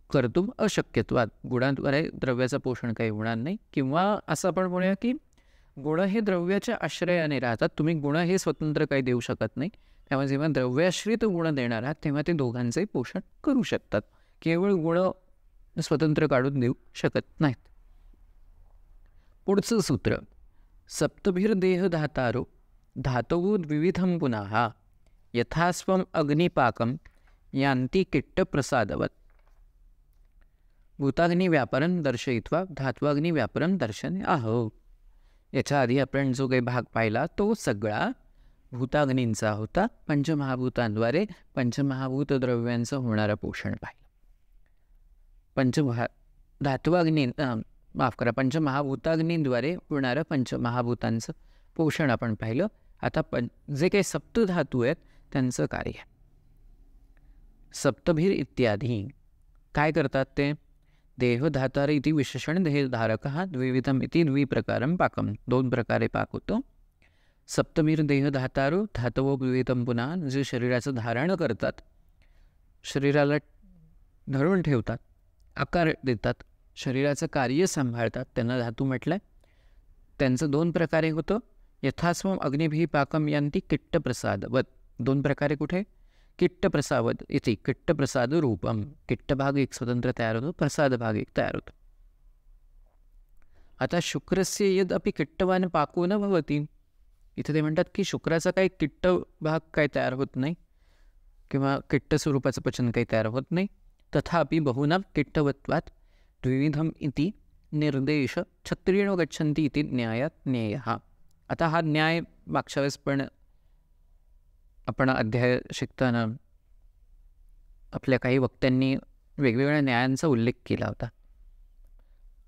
कर्तुम अशक्यत्वात. गुणांद्वारे द्रव्याचं पोषण काही होणार नाही, किंवा असं आपण म्हणूया की गुण हे द्रव्याच्या आश्रयाने राहतात. तुम्ही गुण हे स्वतंत्र काही देऊ शकत नाही. त्यामुळे जेव्हा द्रव्याश्रित गुण देणार आहात तेव्हा ते दोघांचे पोषण करू शकतात. केवळ गुण स्वतंत्र काढून देऊ शकत नाहीत. पुढचं सूत्र, सप्तभिर्देह धातारो धातवो द्विविधम पुनः यथास्वम अग्निपाकम यांती किट्टप्रसादवत. भूताग्नी व्यापरम दर्शयित्वा धात्वाग्नी व्यापरम दर्शन आहो. याच्या आधी आपण जो काही भाग पाहिला तो सगळा भूताग्नींचा होता. पंचमहाभूतांद्वारे पंचमहाभूत द्रव्यांचं होणारं पोषण पाहिलं. पंचमहाभूताग्नींद्वारे होणारं पंचमहाभूतांचं पोषण आपण पाहिलं. आता जे काही सप्तधातू आहेत त्यांचं कार्य. सप्तभीर इत्यादी काय करतात ते? देहधातार इति विशेषण देहधारक द्विविधम इति द्विप्रकारम पाकम. दोन प्रकारे पाक होतो. सप्तमीर देहधातारो धातवो द्विविधम पुन्हा. जे शरीराचं धारण करतात, शरीराला धरून ठेवतात, आकार देतात, शरीराचं कार्य सांभाळतात, त्यांना धातू म्हटलं आहे. त्यांचं दोन प्रकारे होतं. यथास्वम अग्निभी पाकम यांती किट्टप्रसादवत. दोन प्रकारे कुठे? किट्टप्रसावत इथे किट्टप्रसाद रूपम. किट्ट भाग एक स्वतंत्र तयार होतो, प्रसाद भाग एक तयार होतो. आता शुक्रस्य यद अपि किट्टवान पाको न भवती. इथे ते म्हणतात की शुक्राचा काही किट्ट भाग काही तयार होत नाही किंवा किट्ट स्वरूपाचं पचन काही तयार होत नाही. तथापि बहुनां किट्टवत्वात् द्विविधम इति निर्देश क्षत्रियणो गच्छन्ति इति न्यायात ज्ञेयः. आता हा न्याय मागच्या वेळेस पण आपण अध्याय शिकताना आपल्या काही वक्त्यांनी वेगवेगळ्या न्यायांचा उल्लेख केला होता.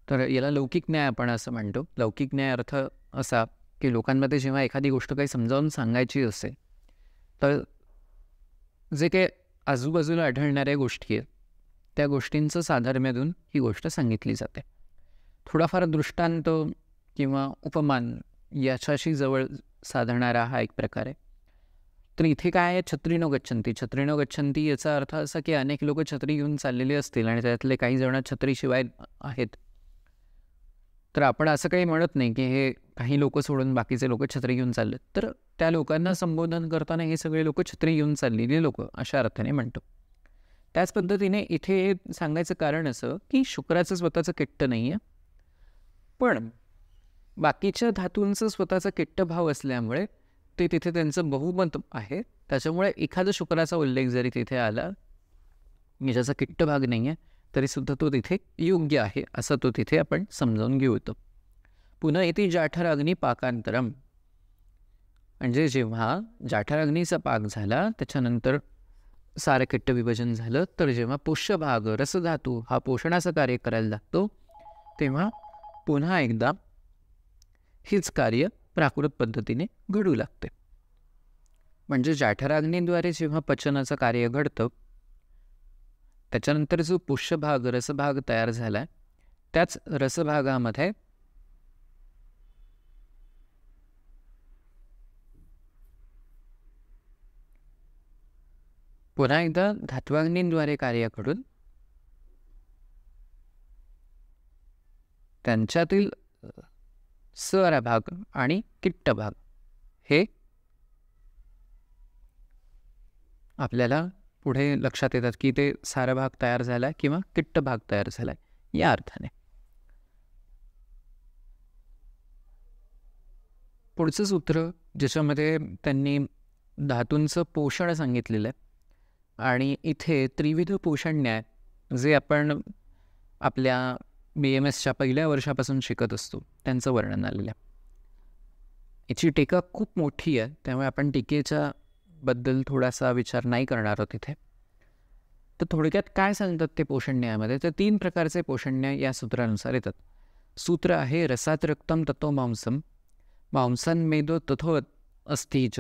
तर याला लौकिक न्याय आपण असं म्हणतो. लौकिक न्याय अर्थ असा की लोकांमध्ये जेव्हा एखादी गोष्ट काही समजावून सांगायची असेल तर जे काही आजूबाजूला आढळणाऱ्या गोष्टी आहेत त्या गोष्टींचं साधर्म्य ही गोष्ट सांगितली जाते. थोडाफार दृष्टांत किंवा उपमान याच्याशी जवळ साधणारा हा एक प्रकार आहे. तर इथे काय आहे? छत्रीनो गच्छन्ती. छत्रीनो गच्छन्ती याचा अर्थ असा की अनेक लोक छत्री घेऊन चाललेले असतील आणि त्यातले काही जण छत्रीशिवाय आहेत. तर आपण असं काही म्हणत नाही की हे काही लोक सोडून बाकीचे लोक छत्री घेऊन चाललेत. तर त्या लोकांना संबोधन करताना हे सगळे लोक छत्री घेऊन चाललेली लोक अशा अर्थाने म्हणतो. त्याच पद्धतीने इथे हे सांगायचं कारण असं की शुक्राचं स्वतःचं किट्ट नाही आहे, पण बाकीच्या धातूंचं स्वतःचा किट्ट भाव असल्यामुळे ते तिथे त्यांचं बहुमत आहे. त्याच्यामुळे एखादा शुक्राचा उल्लेख जरी तिथे आला ज्याचा किट्ट भाग नाही आहे तरीसुद्धा तो तिथे योग्य आहे असं तो तिथे आपण समजावून घेऊ होतो. पुन्हा येथे जाठराग्नी पाकांतरम. म्हणजे जेव्हा जाठराग्नीचा पाक झाला त्याच्यानंतर सारं किट्ट विभाजन झालं तर जेव्हा पुष्यभाग रसधातू हा पोषणाचं कार्य करायला लागतो तेव्हा पुन्हा एकदा हेच कार्य प्राकृत पद्धतीने घडू लागते. म्हणजे जाठराग्नीद्वारे जेव्हा पचनाचं कार्य घडतं त्याच्यानंतर जो पुष्यभाग रसभाग तयार झाला त्याच रसभागामध्ये पुन्हा एकदा धात्वाग्नीद्वारे कार्य घडून त्यांच्यातील सरा भाग आणि किट्ट भाग हे आपल्याला पुढे लक्षात येतात की ते सारा भाग तयार झाला आहे किंवा किट्ट भाग तयार झाला आहे या अर्थाने. पुढचं सूत्र ज्याच्यामध्ये त्यांनी धातूंचं पोषण सांगितलेलं आहे आणि इथे त्रिविध पोषण न्याय जे आपण आपल्या BMSच्या पहिल्या वर्षापासून शिकत असतो त्यांचं वर्णन आलेलं आहे. याची टीका खूप मोठी आहे त्यामुळे आपण टीकेच्या बद्दल थोडासा विचार नाही करणार आहोत इथे. तर थोडक्यात काय सांगतात ते पोषण न्यायामध्ये, तर 3 प्रकारचे पोषण न्याय या सूत्रानुसार येतात. सूत्र आहे रसात रक्तम ततो मांसम, मांसान्मेदो तथो अस्थिच,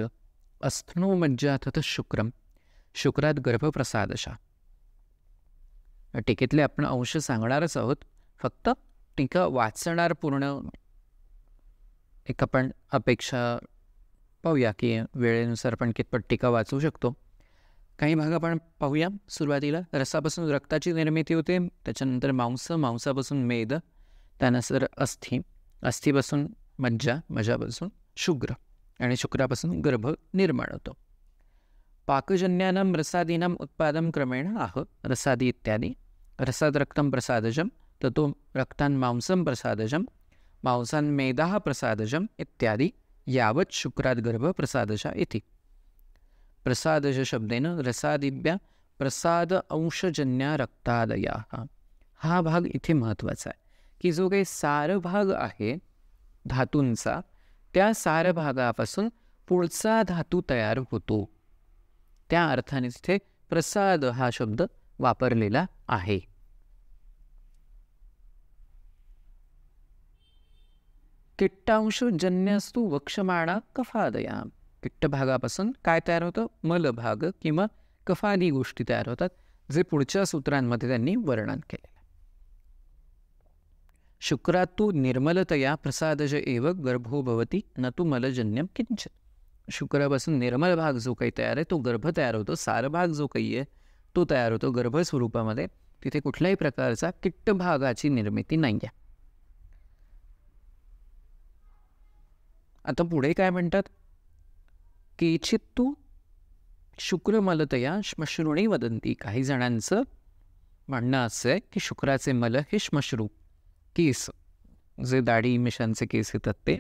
अस्थनो मज्जा तथ शुक्रम, शुक्रात गर्भप्रसादशा. टीकेतले आपण अंश सांगणारच आहोत, फक्त टीका वाचणार पूर्ण एक आपण अपेक्षा पाहूया की वेळेनुसार आपण कितपत टीका वाचू शकतो. काही भाग आपण पाहूया. सुरुवातीला रसापासून रक्ताची निर्मिती होते, त्याच्यानंतर मांस, मांसापासून मेद, त्यानंतर अस्थि, अस्थिपासून मज्जा, मज्जापासून शुक्र आणि शुक्रापासून गर्भ निर्माण होतो. पाकजन्यानां रसादीनां उत्पादन क्रमेण आह रसादी इत्यादी. रसाद रक्तं प्रसादजम ततो रक्तान् मांसं प्रसादजम, मांसान् मेदाः प्रसादजम इत्यादी यावत् शुक्राद गर्भ प्रसादशा इति. प्रसादज शब्देन रसादिभ्या प्रसाद अंशजन्या रक्तादयाः. हा भाग इथे महत्त्वाचा आहे की जो काही सार भाग आहे धातूंचा, त्या सार भागापासून पुढचा धातू तयार होतो. त्या अर्थाने तिथे प्रसाद हा शब्द वापरलेला आहे. किट्टांशजन्यस्तु वक्षमाणा कफादया. किट्ट भागापासून काय तयार होतं? मलभाग किंवा कफादी गोष्टी तयार होतात, जे पुढच्या सूत्रांमध्ये त्यांनी वर्णन केले. शुक्रातु निर्मलतया प्रसादज एव गर्भो भवति न तु मलजन्यम किंचित. शुक्रापासून निर्मल भाग जो काही तयार आहे तो गर्भ तयार होतो. सार भाग जो काही आहे तो तयार होतो गर्भ स्वरूपामध्ये. तिथे कुठल्याही प्रकारचा किट्ट भागाची निर्मिती नाही आहे. आता पुढे काय म्हणतात? केचित्तु शुक्रमलतया श्मश्रुणी वदंती. काही जणांचं म्हणणं असं आहे की शुक्राचे मल हे श्मश्रू, केस, जे दाढी मिशांचे केस येतात ते.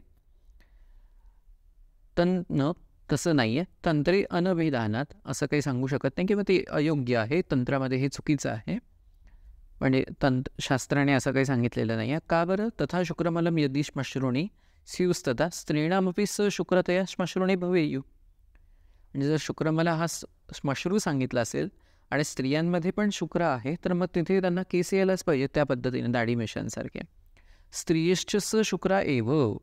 तसं नाही आहे. तंत्रे अनभिधानात असं काही सांगू शकत नाही किंवा ते अयोग्य आहे, तंत्रामध्ये हे चुकीचं आहे. म्हणजे शास्त्राने असं काही सांगितलेलं नाही आहे. का बरं? तथा शुक्रमलम यदि श्मश्रुणी स्युस्तदा स्त्रीणामपि स शुक्रतया श्मश्रुणी भवेयु. म्हणजे जर शुक्रमला हा श्मश्रू सांगितला असेल आणि स्त्रियांमध्ये पण शुक्र आहे, तर मग तिथे त्यांना केस यायलाच पाहिजे त्या पद्धतीने, दाढी मिशांसारखे. स्त्रियश्च स शुक्रा एव.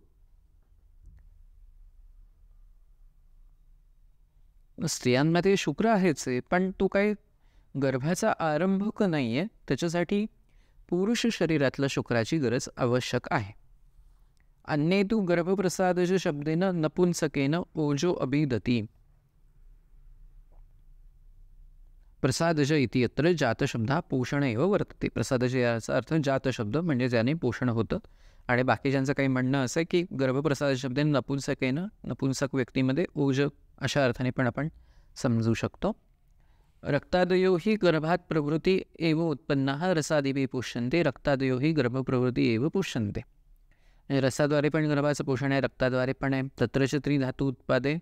स्त्रियांमध्ये शुक्र आहेच आहे, पण तो काही गर्भाचा आरंभक नाही आहे. त्याच्यासाठी पुरुष शरीरातल्या शुक्राची गरज आवश्यक आहे. अन्ये तु गर्भप्रसादज शब्देन नपुंसकेन ओजो अभिदती. प्रसादज इति यत्र जातशब्द पोषण एव वर्तते. प्रसादज याचा अर्थ जातशब्द म्हणजे ज्याने पोषण होतं. आणि बाकीच्यांचं काही म्हणणं असं आहे की गर्भप्रसाद शब्देन नपुंसकेन, नपुंसक व्यक्तीमध्ये ओज अशा अर्थाने पण आपण समजू शकतो. रक्तादयो ही गर्भात प्रवृत्ती एव उत्पन्नाः रसादिभिः पुष्यन्ते. रक्तादयो ही गर्भप्रवृत्ती एव पुष्यन्ते. रसाद्वारे पण गर्भाचं पोषण आहे, रक्ताद्वारे पण आहे. तत्रच त्रिधातू उत्पादे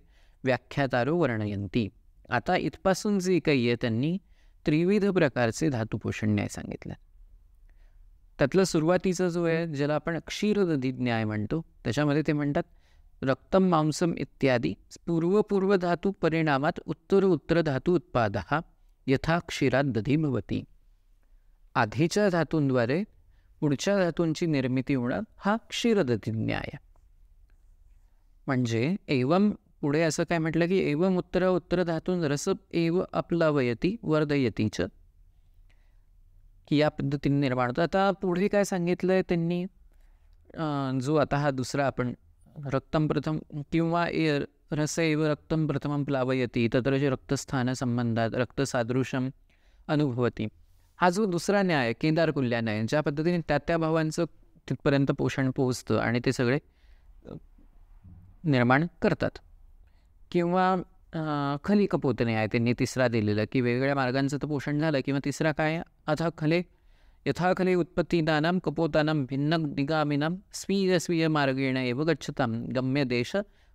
व्याख्यातारो वर्णयन्ती. आता इथपासून जे काही आहे त्यांनी त्रिविध प्रकारचे धातू पोषण न्याय सांगितलं. त्यातलं सुरुवातीचं जो आहे ज्याला आपण क्षीरदधी न्याय म्हणतो, त्याच्यामध्ये ते म्हणतात रक्तम मांसम इत्यादी पूर्व धातू परिणामात उत्तर धातू उत्पादः यथा क्षीरात दधी भवती. आधीच्या धातूंद्वारे पुढच्या धातूंची निर्मिती होणार हा क्षीरदधी न्याय. म्हणजे एवं पुढे असं काय म्हटलं की एवं उत्तर धातून रस एव अप्लावयती वर्धयतीच, की या पद्धतीने निर्माण होतं. आता पुढे काय सांगितलं आहे त्यांनी, जो आता हा दुसरा आपण रक्तम प्रथम किंवा रस एव रक्तम प्रथमं प्लावयती तत्र जे रक्तस्थान संबंधात रक्तसादृशम अनुभवती, हा जो दुसरा न्याय आहे केदारकुल्या न्याय, ज्या पद्धतीने त्या भावांचं तिथपर्यंत पोषण पोहोचतं आणि ते सगळे निर्माण करतात. किंवा खली कपोतने आहे त्यांनी तिसरा दिलेलं, की वेगवेगळ्या मार्गांचं तर पोषण झालं. किंवा तिसरा काय, अथा खले यथा खले उत्पत्तीदानां कपोतानां भिन्न निगामिनां स्वीय स्वीय मार्गेण एव गच्छतां गम्य देश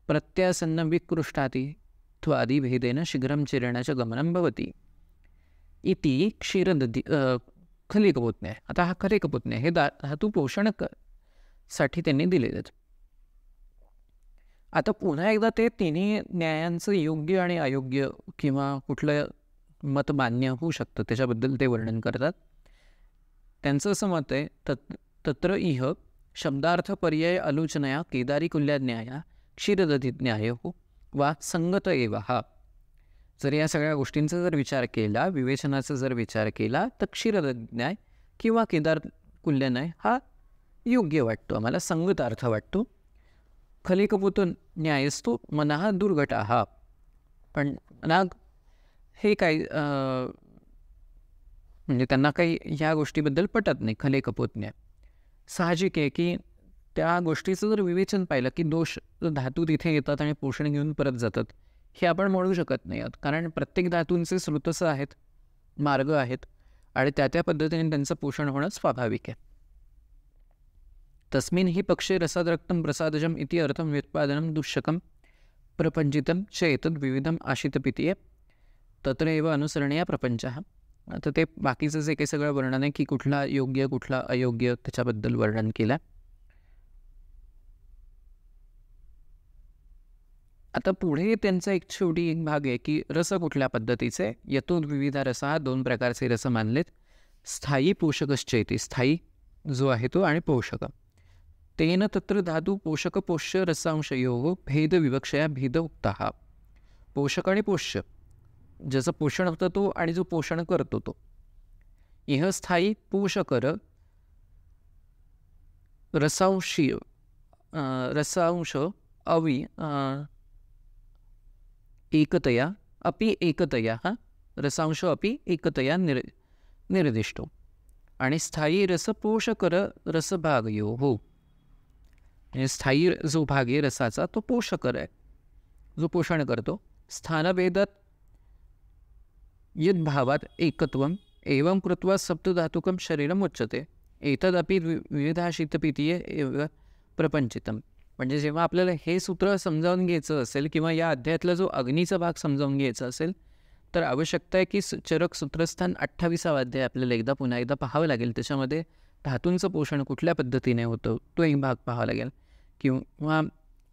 प्रत्यासन्न विकृष्टाती त्वादी भेदेन शीघ्रं चिरण्याचं गमनं भवती इति क्षीरदधी खली कपोतने आहे. आता हा खले कपोतने हे धातू पोषण साठी त्यांनी दिलेले. आता पुन्हा एकदा ते तिन्ही न्यायांचं योग्य आणि अयोग्य किंवा कुठलं मत मान्य होऊ शकतं त्याच्याबद्दल ते वर्णन करतात. त्यांचं असं मत आहे, तत्र इह शब्दार्थ पर्याय आलोचनया केदारी कुल्या न्याया क्षीरदधी न्याय हो वा संगत एव हा. जर या सगळ्या गोष्टींचा जर विचार केला, विवेचनाचा जर विचार केला, तर क्षीरदधी न्याय किंवा केदार कुल्य न्याय हा योग्य वाटतो आम्हाला, संगत अर्थ वाटतो. खलिकपूत न्यायस्तु मनः दुर्घटः. पण नाग हे काही म्हणजे त्यांना काही ह्या गोष्टीबद्दल पटत नाही. खले कपोत न्याय साहजिक आहे की त्या गोष्टीचं जर विवेचन पाहिलं की दोष धातू तिथे येतात आणि पोषण घेऊन परत जातात, हे आपण म्हणू शकत नाही आहोत. कारण प्रत्येक धातूंचे स्रोतस आहेत, मार्ग आहेत आणि त्या पद्धतीने त्यांचं पोषण होणं स्वाभाविक आहे. तस्मिन् हि पक्षे रसाद रक्तं प्रसादजम इति अर्थं व्युत्पादनं दुःशकं प्रपंचितं च एतद् विविधम् आशितपितीये तत्र एव अनुसरणीय प्रपंचः. आता ते बाकीचं जे काही सगळं वर्णन आहे की कुठला योग्य कुठला अयोग्य त्याच्याबद्दल वर्णन केलं. आता पुढे त्यांचा एक शेवटी एक भाग आहे की रस कुठल्या पद्धतीचे, यतोद विविध रस हा दोन प्रकारचे रस मानलेत. स्थायी पोषकश्चेती, स्थायी जो आहे तो आणि पोषक. तेन तत्र धातू पोषक पोष्य रसांशयो भेद विवक्षया भेद उक्ता. पोषक आणि पोष्य, ज्याचं पोषण होतं तो आणि जो पोषण करतो तो. इह स्थायी पोषकर रसांशीय रसांश अवि एकतया अपि एकतया रसांश अपि एकतया निर्दिष्टो. आणि स्थायी रस पोषकर रसभागयो हो. स्थायी जो भाग आहे रसाचा तो पोषकर आहे, जो पोषण करतो. स्थानभेदात यद्भावात एकत्वम एवं कृत्वा सप्तधातुकं शरीरम उच्यते एतदपि विविधाशीतपितीये एव प्रपंचितम. म्हणजे जेव्हा आपल्याला हे सूत्र समजावून घ्यायचं असेल किंवा या अध्यायातला जो अग्नीचा भाग समजावून घ्यायचा असेल तर आवश्यकता आहे की चरक सूत्रस्थान 28वा अध्याय आपल्याला एकदा पुन्हा एकदा पाहावं लागेल. त्याच्यामध्ये धातूंचं पोषण कुठल्या पद्धतीने होतं तो एक भाग पाहावा लागेल किंवा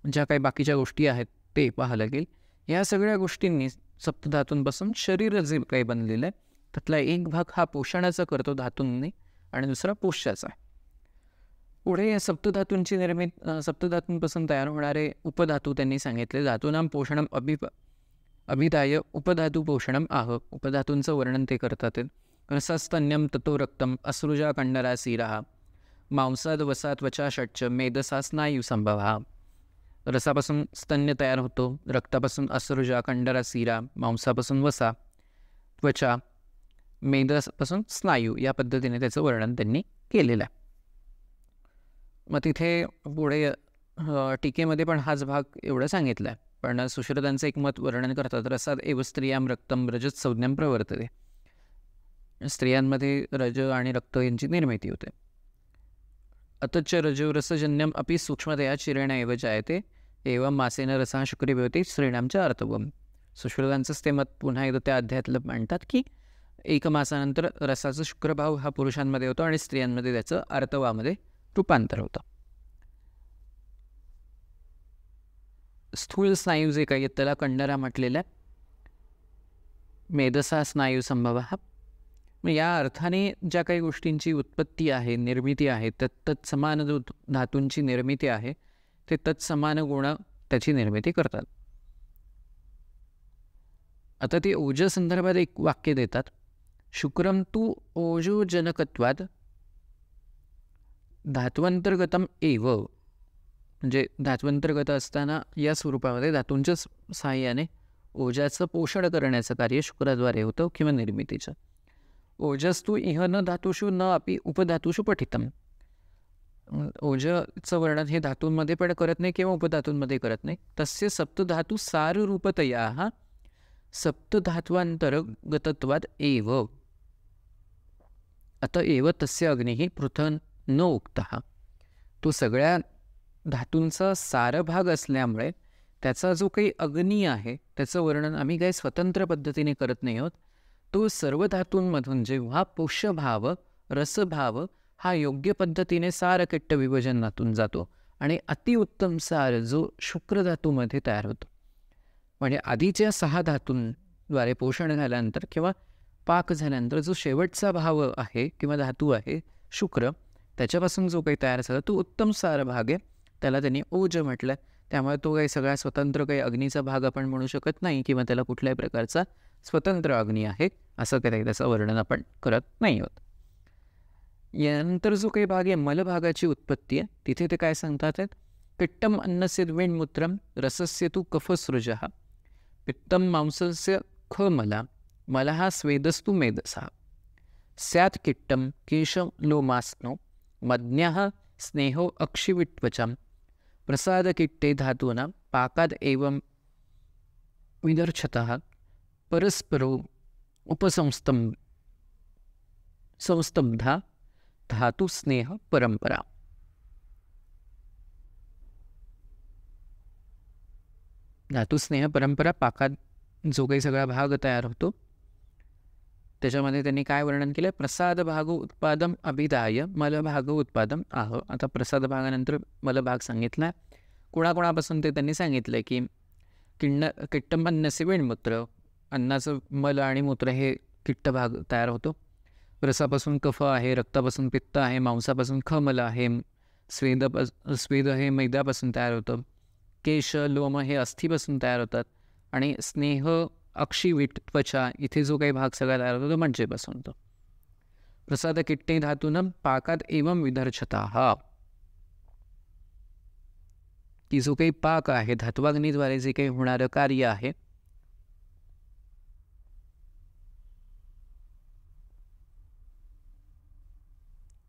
ज्या काही बाकीच्या गोष्टी आहेत ते पाहावं लागेल. या सगळ्या गोष्टींनी सप्तधातूंपासून शरीर जे काही बनलेलं आहे त्यातला एक भाग हा पोषणाचा करतो धातूंनी आणि दुसरा पोष्याचा. पुढे या सप्तधातूंची सप्तधातूंपासून तयार होणारे उपधातू त्यांनी सांगितले. धातूनां पोषणम अभिधाय उपधातू पोषणम आह. उपधातूंचं वर्णन ते करतात. रसस्तन्यम ततो रक्तम असृजा कंडरा सीरा मांसाद वसा त्वचा षट्च मेदसा स्नायू संभवा. रसापासून स्तन्य तयार होतो, रक्तापासून असृजा कंडरा सीरा, मांसापासून वसा, त्वचा, मेदापासून स्नायू या पद्धतीने त्याचं वर्णन त्यांनी केलेलं आहे. मग तिथे पुढे टीकेमध्ये पण हाच भाग एवढं सांगितलं आहे. पण सुश्रुतांचं एक मत वर्णन करतात. रसात एव स्त्रियां रक्तम रजत संज्ञां प्रवर्तते. स्त्रियांमध्ये रज आणि रक्त यांची निर्मिती होते. अतच रजो रसजन्यम अपि सूक्ष्मतया चिरेण एव जायते एवं मासेन रसा शुक्री भवती स्त्रीणांच्या अर्थवम. सुश्रुतांचंच ते मत पुन्हा एकदा त्या अध्यायातलं मांडतात की एक मासानंतर रसाचा शुक्रभाव हा पुरुषांमध्ये होतो आणि स्त्रियांमध्ये त्याचं आर्तवामध्ये रूपांतर होतं. स्थूल स्नायू जे काही त्याला कंडरा म्हटलेला आहे. मेदसा स्नायू संभव हा. या अर्थाने ज्या काही गोष्टींची उत्पत्ती आहे, निर्मिती आहे, तत्समान जो धातूंची निर्मिती आहे ते तत्समान गुण त्याची निर्मिती करतात. आता ते ओज संदर्भात एक वाक्य देतात. शुक्रम तू ओजोजनकत्वाद धात्वंतर्गतम एव. म्हणजे धात्वंतर्गत असताना या स्वरूपामध्ये धातूंच्या सहाय्याने ओजाचं पोषण करण्याचं कार्य शुक्राद्वारे होतं किंवा निर्मितीचं. ओजस्तु इह न धातुषु न अपि उपधातुषु पठितम. ओजचं वर्णन हे धातूंमध्ये पण करत नाही किंवा उपधातूंमध्ये करत नाही. तस्य सप्तधातू साररूपतया सप्तधात्वांतर्गतत्वाद एव अतएव तस्य अग्निः पृथन् न उक्तः. तो सगळ्या धातूंचा सारभाग असल्यामुळे त्याचा जो काही अग्नी आहे त्याचं वर्णन आम्ही काही स्वतंत्र पद्धतीने करत नाही आहोत. तो सर्व धातूंमधून जेव्हा पुष्यभाव रसभाव हा योग्य पद्धतीने सारकिट्ट विभजनातून जातो आणि अतिउत्तम सार जो शुक्रधातूमध्ये तयार होतो. म्हणजे आधीच्या 6 धातूंद्वारे पोषण झाल्यानंतर किंवा पाक झाल्यानंतर जो शेवटचा भाव आहे किंवा धातू आहे शुक्र, त्याच्यापासून जो काही तयार झाला तो उत्तम सार भाग आहे, त्याला त्यांनी ओज म्हटलं. त्यामुळे तो काही सगळा स्वतंत्र काही अग्नीचा भाग आपण म्हणू शकत नाही किंवा त्याला कुठल्याही प्रकारचा स्वतंत्र अग्नी आहे असं काही त्याचं वर्णन आपण करत नाही आहोत. यानंतर जो काही भाग आहे मलभागाची उत्पत्ती आहे, तिथे ते काय सांगतात आहेत, पित्तम अन्नस्य द्विण्मूत्रम रसस्य तु कफसृजः पित्तम मांसस्य ख मला मलः स्वेदस्तु मेधसः स्यात् किट्टम केशं लोमास्नो मज्ञः स्नेहो अक्षिविट्वचम प्रसादकिट्टे धातूनां पाकाद एवं विदर्शतः परस्परो संस्तब्धा धातु स्नेह परंपरा. धातु स्नेह परंपरा पाकात जो काही सगळा भाग तयार होतो त्याच्यामध्ये त्यांनी काय वर्णन केलं, प्रसाद भाग उत्पादम अभिदाय मलभाग उत्पादम आह. आता प्रसाद भागानंतर मलभाग सांगितला. कोणाकोणापासून ते त्यांनी सांगितलं की किट्टमन्नसे वेणमूत्र, अन्नाचं मल आणि मूत्र हे किट्ट भाग तयार होतो. रसापासून कफ आहे, रक्तापासून पित्त आहे, मांसापासून खमल आहे, स्वेद हे मैद्यापासून तयार होतं, केश लोम हे अस्थिपासून तयार होतात आणि स्नेह अक्षिवीट त्वचा इथे जो काही भाग सगळा तयार होतो तो मज्जेपासून होतो. प्रसाद किट्टे धातून पाकात एवं विदर्शतः, की जो काही पाक आहे धात्वाग्नीद्वारे जे काही होणारं कार्य आहे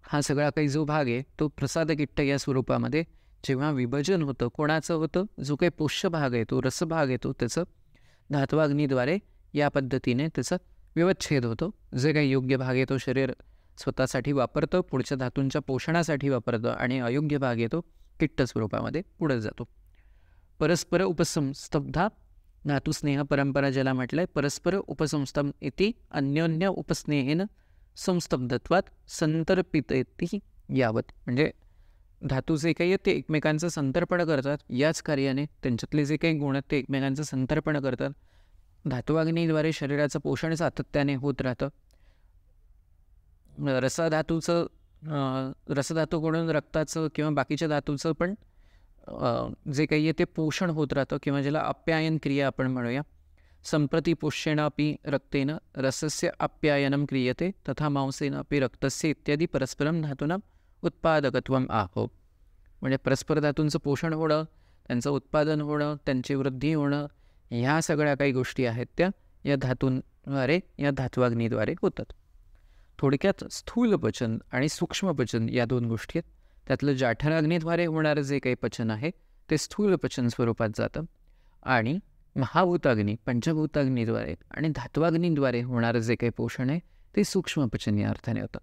हा सगळा काही जो भाग आहे तो प्रसादकिट्ट या स्वरूपामध्ये जेव्हा विभजन होतं, कोणाचं होतं, जो काही पोष्य भाग आहे तो रसभाग येतो त्याचं धात्वाग्नीद्वारे या पद्धतीने त्याचा व्यवच्छेद होतो. जे काही योग्य भाग आहे तो शरीर स्वतःसाठी वापरतं, पुढच्या धातूंच्या पोषणासाठी वापरतं आणि अयोग्य भाग येतो किट्ट स्वरूपामध्ये पुढे जातो. परस्पर उपसंस्तब्धा धातुस्नेह परंपरा ज्याला म्हटलंय, परस्पर उपसंस्तम इति अन्योन्य उपस्नेहेन संस्तब्धत्वात संतर्पितेति यावत. म्हणजे धातू जे काही आहेत ते एकमेकांचं संतर्पण करतात, याच कार्याने त्यांच्यातले जे काही गुण आहेत ते एकमेकांचं संतर्पण करतात. धातुवाग्नीद्वारे शरीराचं पोषण सातत्याने होत राहतं. रसधातूकडून रक्ताचं किंवा बाकीच्या धातूचं पण जे काही आहे ते पोषण होत राहतं किंवा ज्याला आप्यायन क्रिया आपण म्हणूया. संप्रति पोष्येण अपि रक्तेन रसस्य आप्यायनं क्रियते तथा मांसेन अपि रक्तस्य इत्यादी परस्परम धातूनां उत्पादकत्वम आहो. म्हणजे परस्पर धातूंचं पोषण होणं, त्यांचं उत्पादन होणं, त्यांची वृद्धी होणं, ह्या सगळ्या काही गोष्टी आहेत त्या या धातूंद्वारे या धात्वाग्नीद्वारे होतात. थोडक्यात स्थूल पचन आणि सूक्ष्म पचन या 2 गोष्टी आहेत. त्यातलं जाठराग्नीद्वारे होणारं जे काही पचन आहे ते स्थूल पचन स्वरूपात जातं आणि महाभूताग्नी पंचभूताग्नीद्वारे आणि धात्वाग्नीद्वारे होणारं जे काही पोषण आहे ते सूक्ष्म पचन या अर्थाने होतं.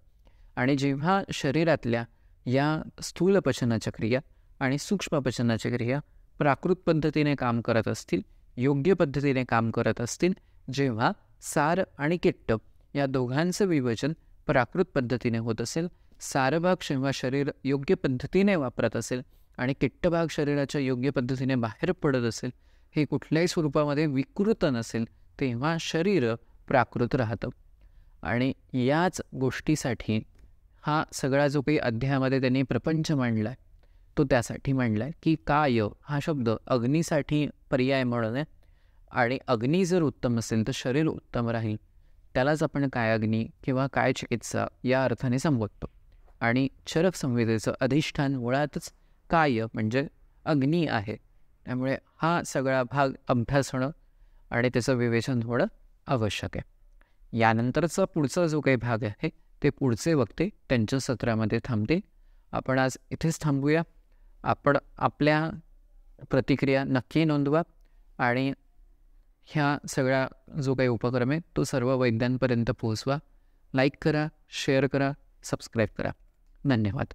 आणि जेव्हा शरीरातल्या या स्थूल पचनाच्या क्रिया आणि सूक्ष्म पचनाच्या क्रिया प्राकृत पद्धतीने काम करत असतील, योग्य पद्धतीने काम करत असतील, जेव्हा सार आणि किट्ट या दोघांचं विभजन प्राकृत पद्धतीने होत असेल, सारभाग जेव्हा शरीर योग्य पद्धतीने वापरत असेल आणि किट्टभाग शरीराच्या योग्य पद्धतीने बाहेर पडत असेल, हे कुठल्याही स्वरूपामध्ये विकृत नसेल, तेव्हा शरीर प्राकृत राहतं. आणि याच गोष्टीसाठी हा सगळा जो काही अध्यायामध्ये त्यांनी प्रपंच मांडला आहे तो त्यासाठी मांडला आहे की काय हा शब्द अग्नीसाठी पर्याय म्हणून आहे आणि अग्नी जर उत्तम असेल तर शरीर उत्तम राहील. त्यालाच आपण काय अग्नी किंवा काय चिकित्सा या अर्थाने संबोधतो. आणि चरक संवेदेचं अधिष्ठान मुळातच काय म्हणजे अग्नी आहे. त्यामुळे हा सगळा भाग अभ्यास होणं आणि त्याचं विवेचन होणं आवश्यक आहे. यानंतरचा पुढचा जो काही भाग आहे ते पुढचे वक्ते त्यांच्या सत्रामध्ये थांबते. आपण आज इथेच थांबूया. आपण आपल्या प्रतिक्रिया नक्की नोंदवा आणि ह्या सगळा जो काही उपक्रम आहे तो सर्व वैद्यांपर्यंत पोहोचवा. लाईक करा, शेअर करा, सबस्क्राईब करा. धन्यवाद.